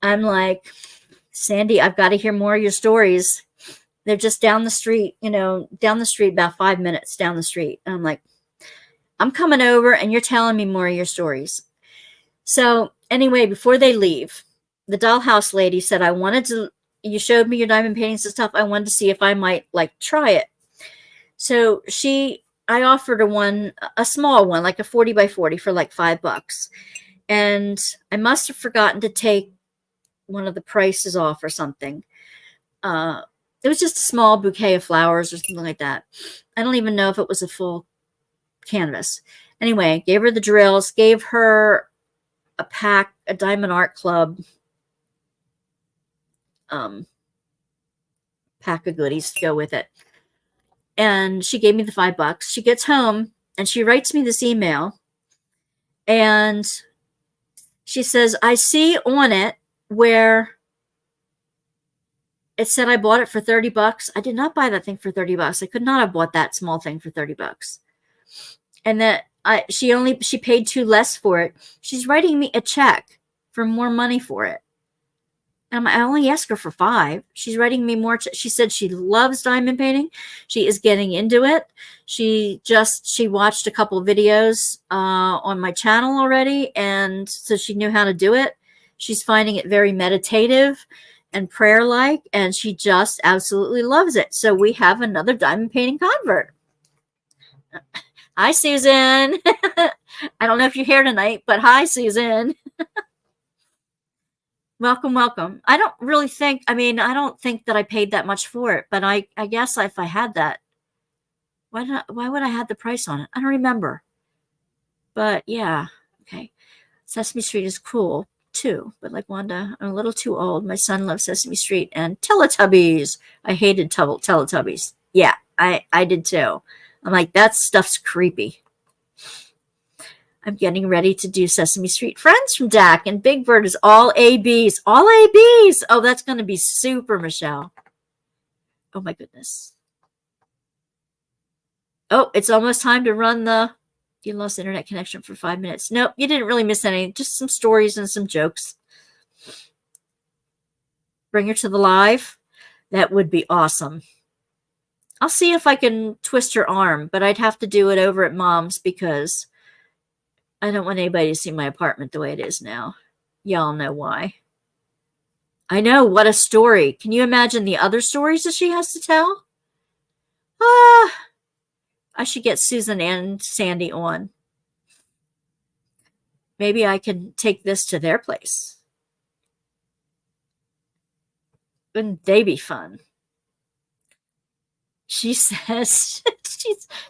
Speaker 1: I'm like, Sandy, I've got to hear more of your stories. They're just down the street, about 5 minutes down the street. And I'm like, I'm coming over and you're telling me more of your stories. So anyway, before they leave, the dollhouse lady said, you showed me your diamond paintings and stuff. I wanted to see if I might try it. So I offered her a small one, like a 40 by 40 for like $5. And I must have forgotten to take one of the prices off or something. It was just a small bouquet of flowers or something like that. I don't even know if it was a full canvas. Anyway, gave her the drills, gave her a Diamond Art Club pack of goodies to go with it. And she gave me the $5. She gets home and she writes me this email, and she says, I see on it where it said I bought it for $30. I did not buy that thing for $30. I could not have bought that small thing for $30. And that she paid too less for it. She's writing me a check for more money for it. And I only asked her for $5. She's writing me more. She said she loves diamond painting. She is getting into it. She watched a couple of videos on my channel already, and so she knew how to do it. She's finding it very meditative and prayer-like, and she just absolutely loves it. So we have another diamond painting convert. Hi, Susan. I don't know if you're here tonight, but hi, Susan. Welcome, welcome. I don't really think, I don't think that I paid that much for it, but I guess if I had that, why would I have the price on it? I don't remember. But yeah, okay. Sesame Street is cool too, but like Wanda, I'm a little too old. My son loves Sesame Street and Teletubbies. I hated Teletubbies. Yeah, I did too. I'm like, that stuff's creepy. I'm getting ready to do Sesame Street Friends from Dak, and Big Bird is all ABs. All ABs! Oh, that's going to be super, Michelle. Oh, my goodness. Oh, it's almost time to run the... You lost internet connection for 5 minutes. Nope, you didn't really miss anything. Just some stories and some jokes. Bring her to the live. That would be awesome. I'll see if I can twist her arm, but I'd have to do it over at Mom's because I don't want anybody to see my apartment the way it is now. Y'all know why. I know, what a story. Can you imagine the other stories that she has to tell? I should get Susan and Sandy on. Maybe I can take this to their place. Wouldn't they be fun? She says,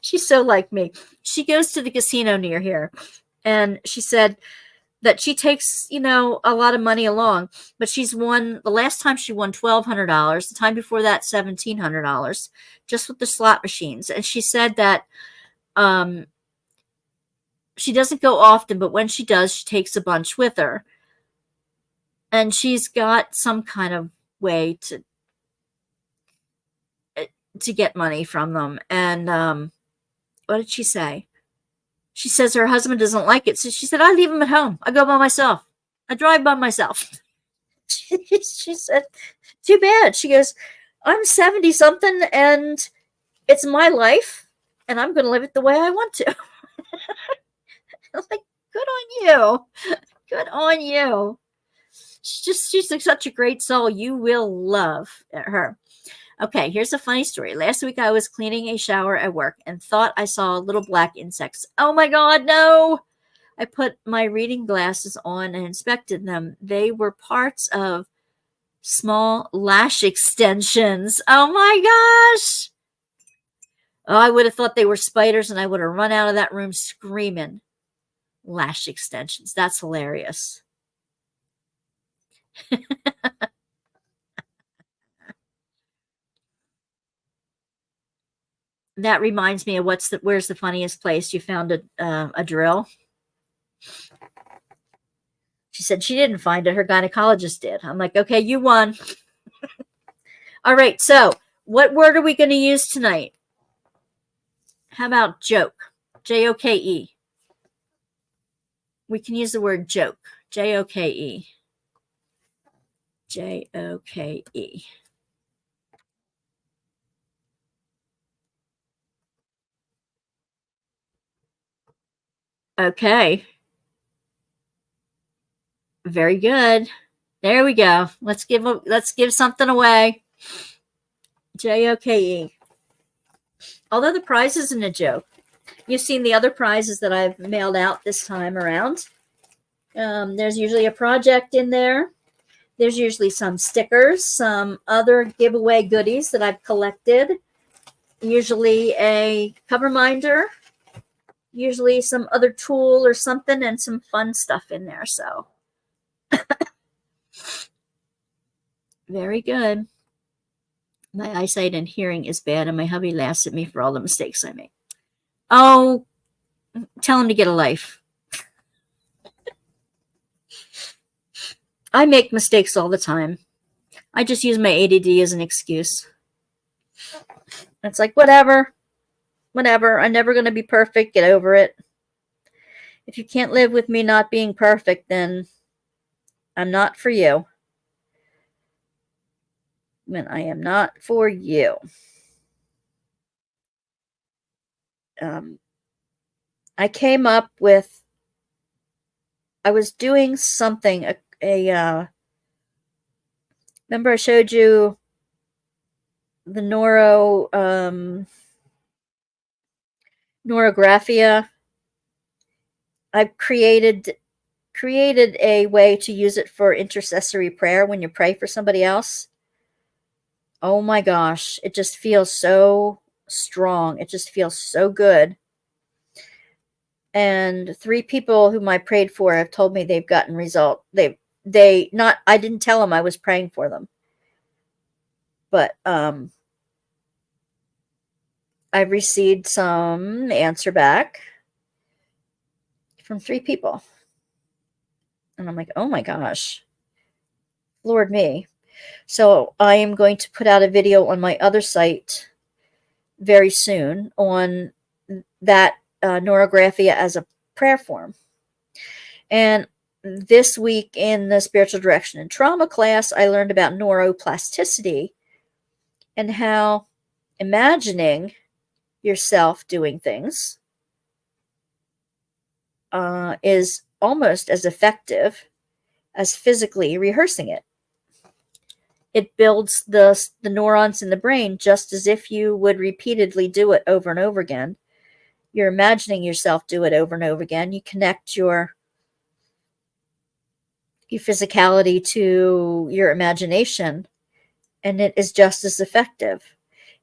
Speaker 1: she's so like me. She goes to the casino near here, and she said that she takes, a lot of money along, but she's won, the last time she won $1,200, the time before that, $1,700, just with the slot machines. And she said that she doesn't go often, but when she does, she takes a bunch with her. And she's got some kind of way to get money from them. And what did she say? She says her husband doesn't like it. So she said, I leave him at home. I go by myself. I drive by myself. She said, too bad. She goes, I'm 70 something and it's my life and I'm going to live it the way I want to. I was like, good on you. Good on you. She's such a great soul. You will love her. Okay, here's a funny story. Last week I was cleaning a shower at work and thought I saw little black insects. Oh my God, no! I put my reading glasses on and inspected them. They were parts of small lash extensions. Oh my gosh! Oh, I would have thought they were spiders and I would have run out of that room screaming. Lash extensions. That's hilarious. That reminds me of where's the funniest place you found a drill? She said she didn't find it. Her gynecologist did. I'm like, okay, you won. All right. So what word are we going to use tonight? How about joke? Joke. We can use the word joke. Joke. Joke. Okay. Very good. There we go. Let's give something away. Joke. Although the prize isn't a joke. You've seen the other prizes that I've mailed out this time around. There's usually a project in there. There's usually some stickers, some other giveaway goodies that I've collected. Usually a cover minder. Usually some other tool or something and some fun stuff in there. So very good. My eyesight and hearing is bad, and my hubby laughs at me for all the mistakes I make. Oh, tell him to get a life. I make mistakes all the time. I just use my ADD as an excuse. It's like, whatever. I'm never going to be perfect. Get over it. If you can't live with me not being perfect, then I'm not for you. Then I am not for you. I came up with, I was doing something, remember I showed you the Neurographia. I've created a way to use it for intercessory prayer when you pray for somebody else. Oh my gosh, it just feels so strong. It just feels so good. And 3 people whom I prayed for have told me they've gotten result. I didn't tell them I was praying for them. But I've received some answer back from 3 people. And I'm like, oh my gosh, Lord me. So I am going to put out a video on my other site very soon on that neurographia as a prayer form. And this week in the spiritual direction and trauma class, I learned about neuroplasticity and how imagining yourself doing things is almost as effective as physically rehearsing it. It builds the neurons in the brain just as if you would repeatedly do it over and over again. You're imagining yourself do it over and over again. You connect your physicality to your imagination, and it is just as effective.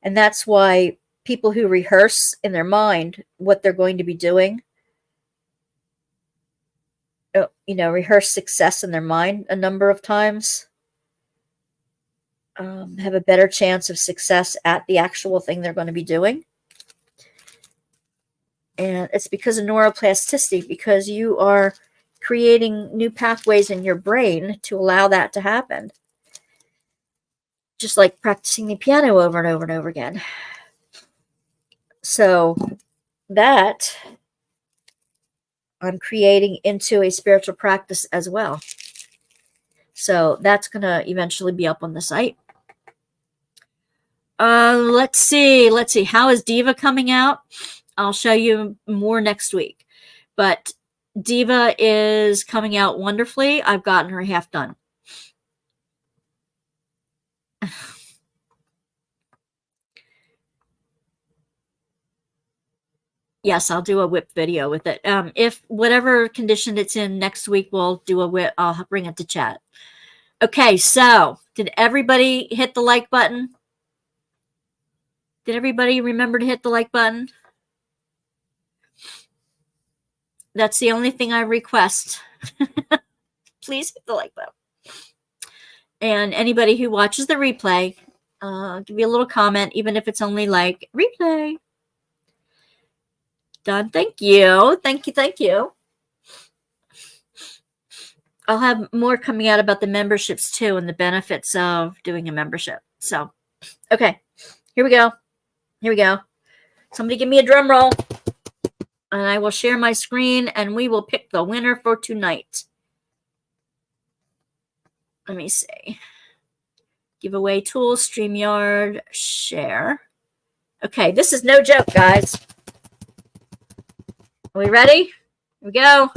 Speaker 1: And that's why people who rehearse in their mind what they're going to be doing, rehearse success in their mind a number of times, have a better chance of success at the actual thing they're going to be doing. And it's because of neuroplasticity, because you are creating new pathways in your brain to allow that to happen. Just like practicing the piano over and over and over again. So that I'm creating into a spiritual practice as well. So that's going to eventually be up on the site. Let's see. How is Diva coming out? I'll show you more next week. But Diva is coming out wonderfully. I've gotten her half done. Yes, I'll do a whip video with it. If whatever condition it's in next week, we'll do a whip. I'll bring it to chat. Okay, so did everybody hit the like button? Did everybody remember to hit the like button? That's the only thing I request. Please hit the like button. And anybody who watches the replay, give me a little comment, even if it's only like replay. Done. Thank you. Thank you. I'll have more coming out about the memberships too and the benefits of doing a membership. So, okay, here we go. Somebody give me a drum roll. And I will share my screen and we will pick the winner for tonight. Let me see. Giveaway tools, StreamYard, share. Okay, this is no joke, guys. Are we ready? Here we go.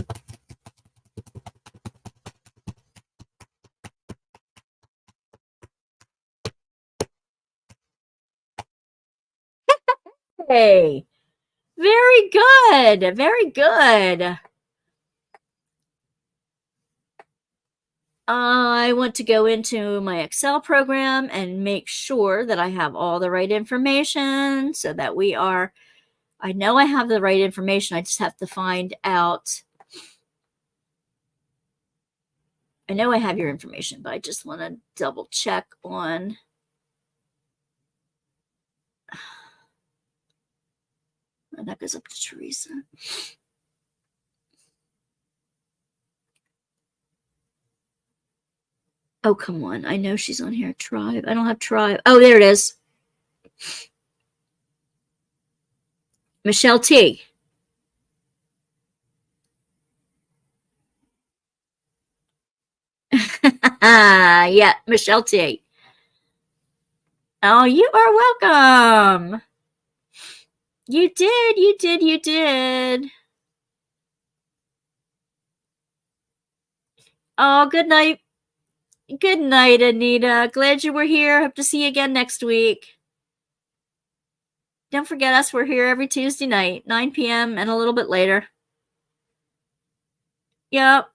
Speaker 1: Hey, very good. Very good. I want to go into my Excel program and make sure that I have all the right information so that I know I have the right information. I just have to find out. I know I have your information, but I just want to double check on. And that goes up to Teresa. Oh, come on. I know she's on here. Tribe. I don't have Tribe. Oh, there it is. Michelle T. Yeah, Michelle T. Oh, you are welcome. You did. Oh, good night. Good night, Anita. Glad you were here. Hope to see you again next week. Don't forget us. We're here every Tuesday night, 9 p.m. and a little bit later. Yep.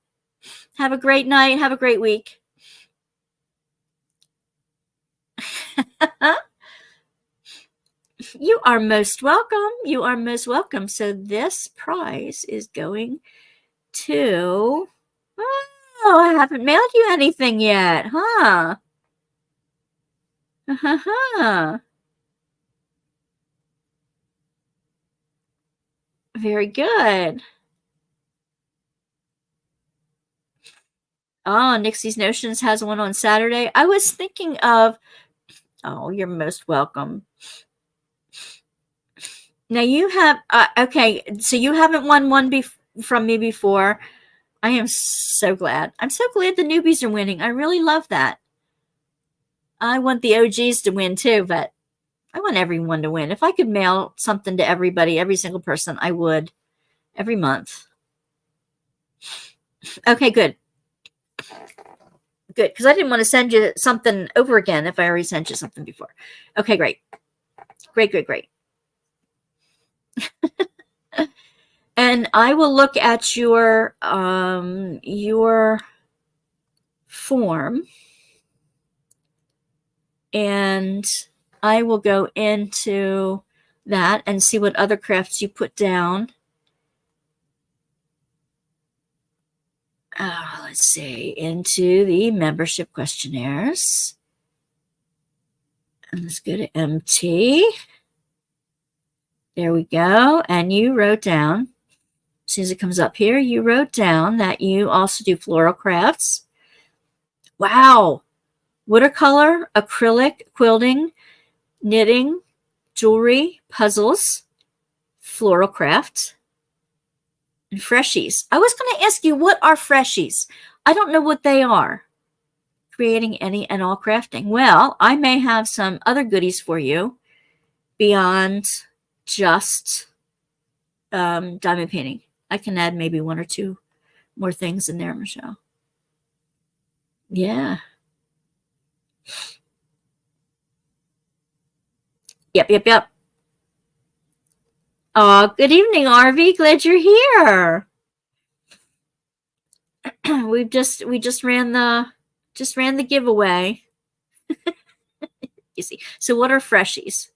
Speaker 1: Have a great night. Have a great week. You are most welcome. You are most welcome. So this prize is going to... Oh, I haven't mailed you anything yet, huh? Very good. Oh, Nixie's Notions has one on Saturday. I was thinking of... Oh, you're most welcome. Now you have... okay, so you haven't won one from me before. I am so glad. I'm so glad the newbies are winning. I really love that. I want the OGs to win too, but I want everyone to win. If I could mail something to everybody, every single person, I would. Every month. Okay, good. Good, because I didn't want to send you something over again if I already sent you something before. Okay, great. Great. And I will look at your form, and I will go into that and see what other crafts you put down. Let's see, into the membership questionnaires. And let's go to MT. There we go. And you wrote down, as soon as it comes up here, you wrote down that you also do floral crafts. Wow. Watercolor, acrylic, quilting, knitting, jewelry, puzzles, floral craft, and freshies. I was going to ask you, what are freshies? I don't know what they are. Creating any and all crafting. Well, I may have some other goodies for you beyond just diamond painting. I can add maybe one or two more things in there, Michelle. Yeah. Yep. Oh, good evening, Arvy. Glad you're here. we just ran the giveaway. You see. So what are freshies?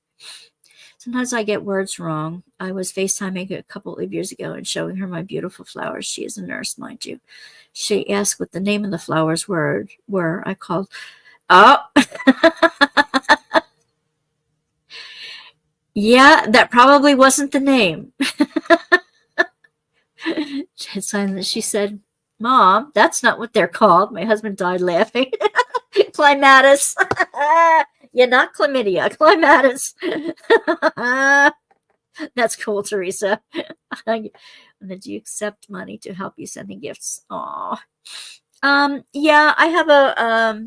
Speaker 1: Sometimes I get words wrong. I was FaceTiming a couple of years ago and showing her my beautiful flowers. She is a nurse, mind you. She asked what the name of the flowers were. I called, oh. Yeah, that probably wasn't the name. She said, Mom, that's not what they're called. My husband died laughing. Clematis. Yeah, not chlamydia. Clematis. That's cool, Teresa. Did you accept money to help you sending gifts? Aw. Yeah, I have a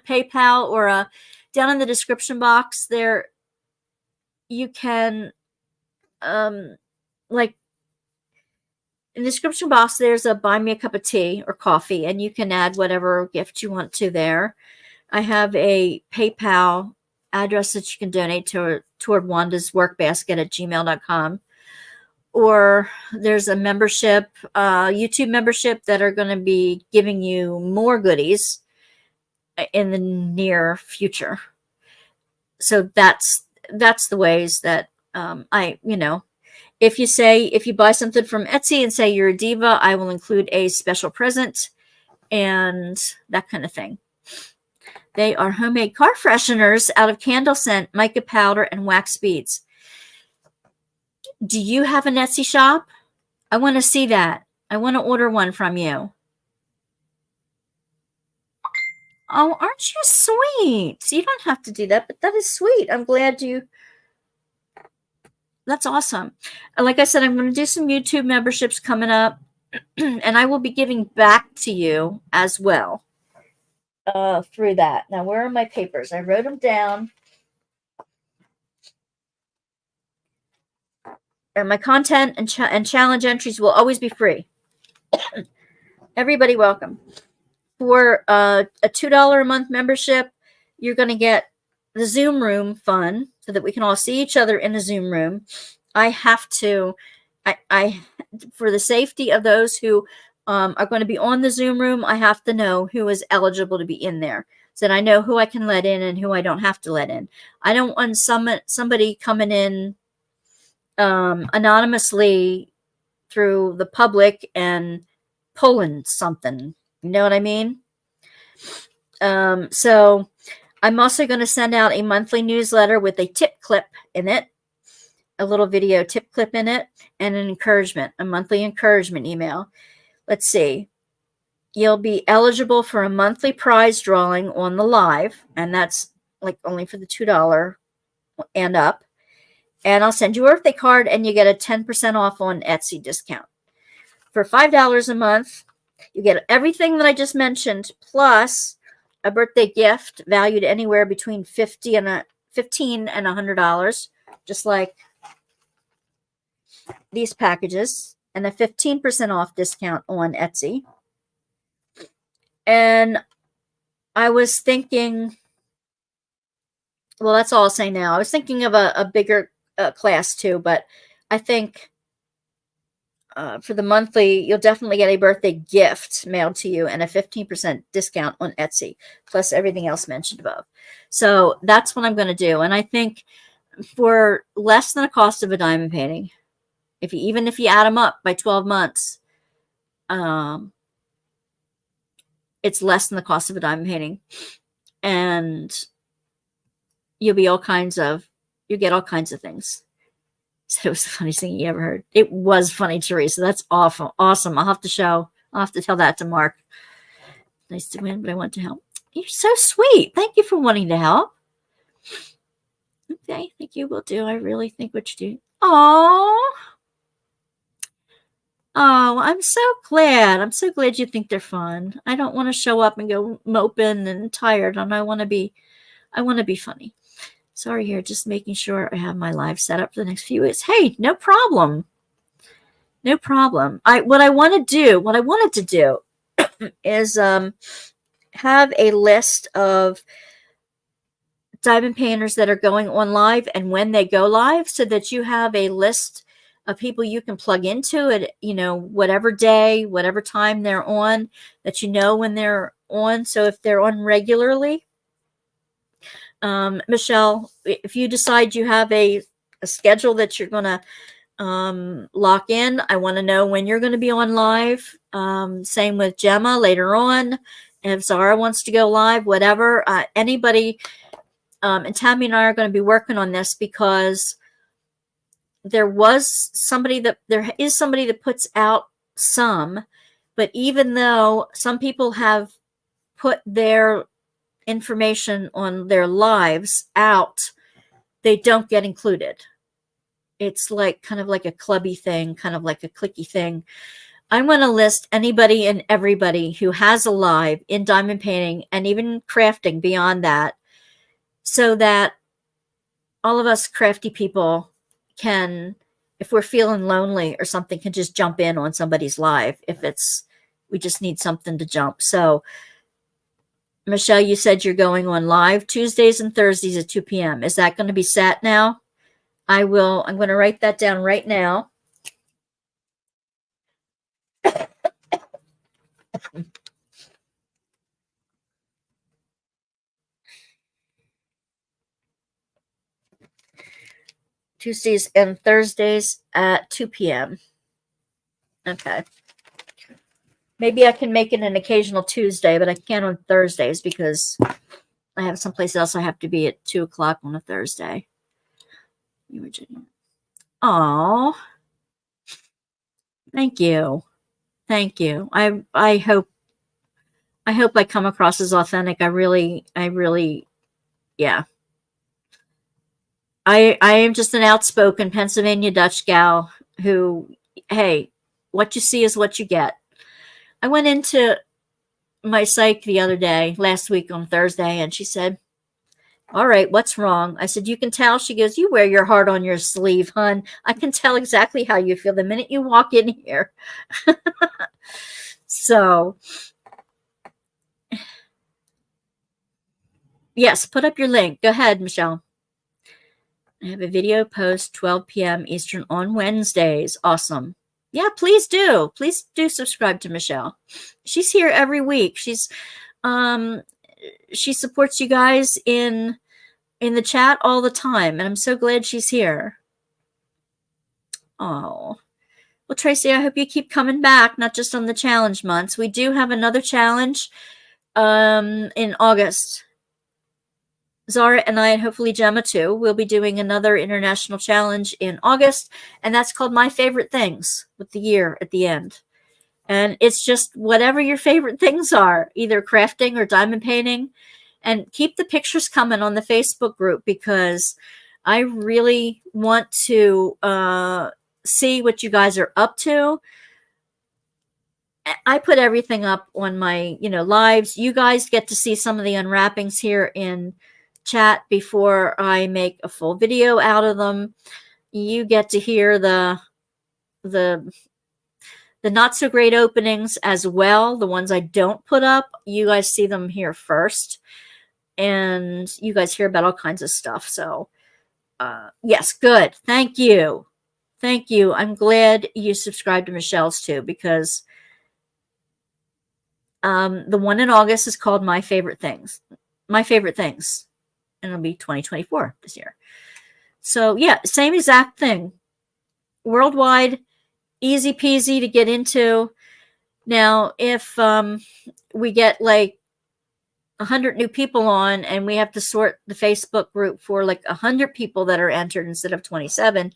Speaker 1: PayPal or a down in the description box there. You can like in the description box, there's a buy me a cup of tea or coffee, and you can add whatever gift you want to there. I have a PayPal address that you can donate toward Wandasworkbasket at gmail.com. Or there's a membership, YouTube membership, that are going to be giving you more goodies in the near future. So that's the ways that if you buy something from Etsy and say you're a diva, I will include a special present and that kind of thing. They are homemade car fresheners out of candle scent, mica powder, and wax beads. Do you have an Etsy shop? I want to see that. I want to order one from you. Oh, aren't you sweet? You don't have to do that, but that is sweet. I'm glad you... That's awesome. Like I said, I'm going to do some YouTube memberships coming up, and I will be giving back to you as well through that. Now, where are my papers? I wrote them down. And my content and challenge entries will always be free. Everybody welcome. For a $2 a month membership, you're going to get the Zoom room fun so that we can all see each other in the Zoom room, I have to, for the safety of those who are going to be on the Zoom room, I have to know who is eligible to be in there, so that I know who I can let in and who I don't have to let in. I don't want somebody coming in anonymously through the public and pulling something. You know what I mean? So I'm also going to send out a monthly newsletter with a tip clip in it, a little video tip clip in it, and an encouragement, a monthly encouragement email. Let's see. You'll be eligible for a monthly prize drawing on the live, and that's like only for the $2 and up. And I'll send you a birthday card, and you get a 10% off on Etsy discount. For $5 a month, you get everything that I just mentioned, plus a birthday gift valued anywhere between $15 and $100, just like these packages, and a 15% off discount on Etsy. And I was thinking, well, that's all I'll say now. I was thinking of a bigger class too, but I think for the monthly, you'll definitely get a birthday gift mailed to you and a 15% discount on Etsy, plus everything else mentioned above. So that's what I'm going to do. And I think for less than the cost of a diamond painting, even if you add them up by 12 months, it's less than the cost of a diamond painting. And you get all kinds of things. So it was the funniest thing you ever heard. It was funny, Teresa. That's awful. Awesome. I'll have to tell that to Mark. Nice to win, but I want to help. You're so sweet. Thank you for wanting to help. Okay, I think you will do. I really think what you do. Oh, I'm so glad. I'm so glad you think they're fun. I don't want to show up and go moping and tired, and I want to be funny. Sorry, here, just making sure I have my live set up for the next few weeks. Hey, no problem. No problem. What I wanted to do is have a list of diamond painters that are going on live and when they go live, so that you have a list of people you can plug into it, whatever day, whatever time they're on, that you know when they're on. So if they're on regularly, Michelle, if you decide you have a schedule that you're going to lock in, I want to know when you're going to be on live. Same with Gemma later on. If Zara wants to go live, whatever, anybody, and Tammy and I are going to be working on this, because there is somebody that puts out some, but even though some people have put their information on their lives out, they don't get included. It's like kind of like a clubby thing, kind of like a clicky thing. I'm going to list anybody and everybody who has a live in diamond painting and even crafting beyond that, so that all of us crafty people can, if we're feeling lonely or something, can just jump in on somebody's live we just need something to jump. So Michelle, you said you're going on live Tuesdays and Thursdays at 2 p.m. Is that going to be set now? I'm going to write that down right now. Tuesdays and Thursdays at 2 p.m. Okay. Maybe I can make it an occasional Tuesday, but I can't on Thursdays because I have someplace else I have to be at 2 o'clock on a Thursday. Oh, thank you. Thank you. I hope I come across as authentic. I really, yeah. I am just an outspoken Pennsylvania Dutch gal who, hey, what you see is what you get. I went into my psych last week on Thursday, and she said, all right, what's wrong? I said, you can tell. She goes, you wear your heart on your sleeve, hun. I can tell exactly how you feel the minute you walk in here. So Yes, put up your link. Go ahead, Michelle. I have a video post 12 p.m. Eastern on Wednesdays. Awesome. Yeah, please do. Please do subscribe to Michelle. She's here every week. She supports you guys in the chat all the time, and I'm so glad she's here. Oh. Well, Tracy, I hope you keep coming back, not just on the challenge months. We do have another challenge in August. Zara and I, and hopefully Gemma too, will be doing another international challenge in August, and that's called My Favorite Things, with the year at the end. And it's just whatever your favorite things are, either crafting or diamond painting. And keep the pictures coming on the Facebook group, because I really want to see what you guys are up to. I put everything up on my, lives. You guys get to see some of the unwrappings here in chat before I make a full video out of them. You get to hear the not so great openings as well. The ones I don't put up, you guys see them here first, and you guys hear about all kinds of stuff. So yes, good. Thank you. I'm glad you subscribed to Michelle's too, because the one in August is called My Favorite Things. And it'll be 2024 this year. So yeah, same exact thing. Worldwide, easy peasy to get into. Now, if we get like 100 new people on, and we have to sort the Facebook group for like 100 people that are entered instead of 27,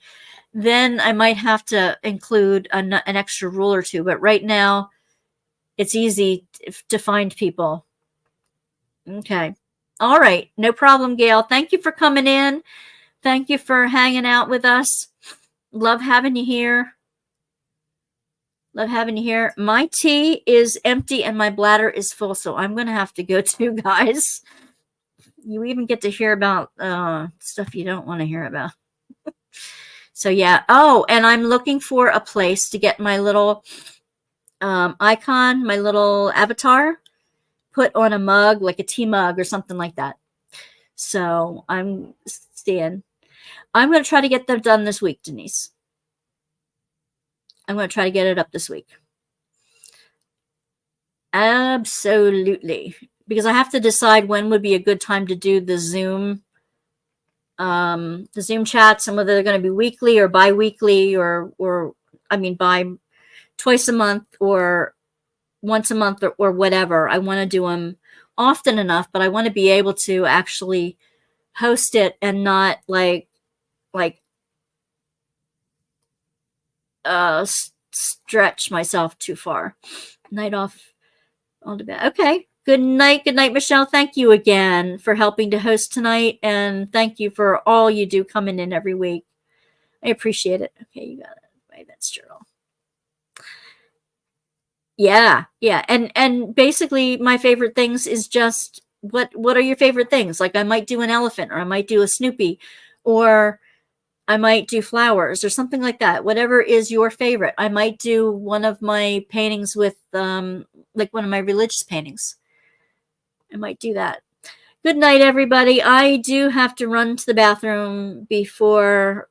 Speaker 1: then I might have to include an extra rule or two. But right now, it's easy to find people. Okay. All right. No problem, Gail. Thank you for coming in. Thank you for hanging out with us. Love having you here. My tea is empty and my bladder is full, so I'm going to have to go too, guys. You even get to hear about stuff you don't want to hear about. So, yeah. Oh, and I'm looking for a place to get my little icon, my little avatar, put on a mug, like a tea mug or something like that. So I'm going to try to get them done this week, Denise. I'm going to try to get it up this week. Absolutely. Because I have to decide when would be a good time to do the Zoom chats, and whether they're going to be weekly or bi-weekly, or by twice a month or once a month, or whatever. I want to do them often enough, but I want to be able to actually host it and not like stretch myself too far. Night off, all to bed. Okay. Good night, Michelle. Thank you again for helping to host tonight, and thank you for all you do coming in every week. I appreciate it. Okay, you got it. Right, that's true. Yeah. And basically my favorite things is just what are your favorite things? Like I might do an elephant, or I might do a Snoopy, or I might do flowers or something like that. Whatever is your favorite. I might do one of my paintings with like one of my religious paintings. I might do that. Good night, everybody. I do have to run to the bathroom before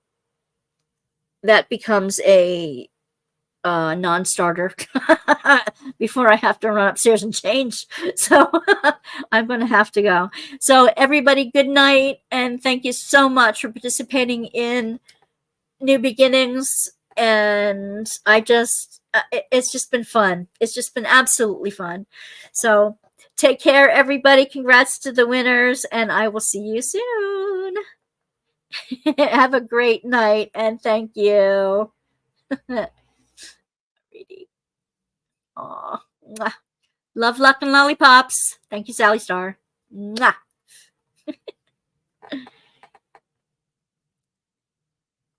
Speaker 1: that becomes a non-starter, before I have to run upstairs and change. So I'm going to have to go. So everybody, good night. And thank you so much for participating in New Beginnings. And it's just been fun. It's just been absolutely fun. So take care, everybody. Congrats to the winners, and I will see you soon. Have a great night, and thank you. Aw. Love, luck, and lollipops. Thank you, Sally Star. Mwah.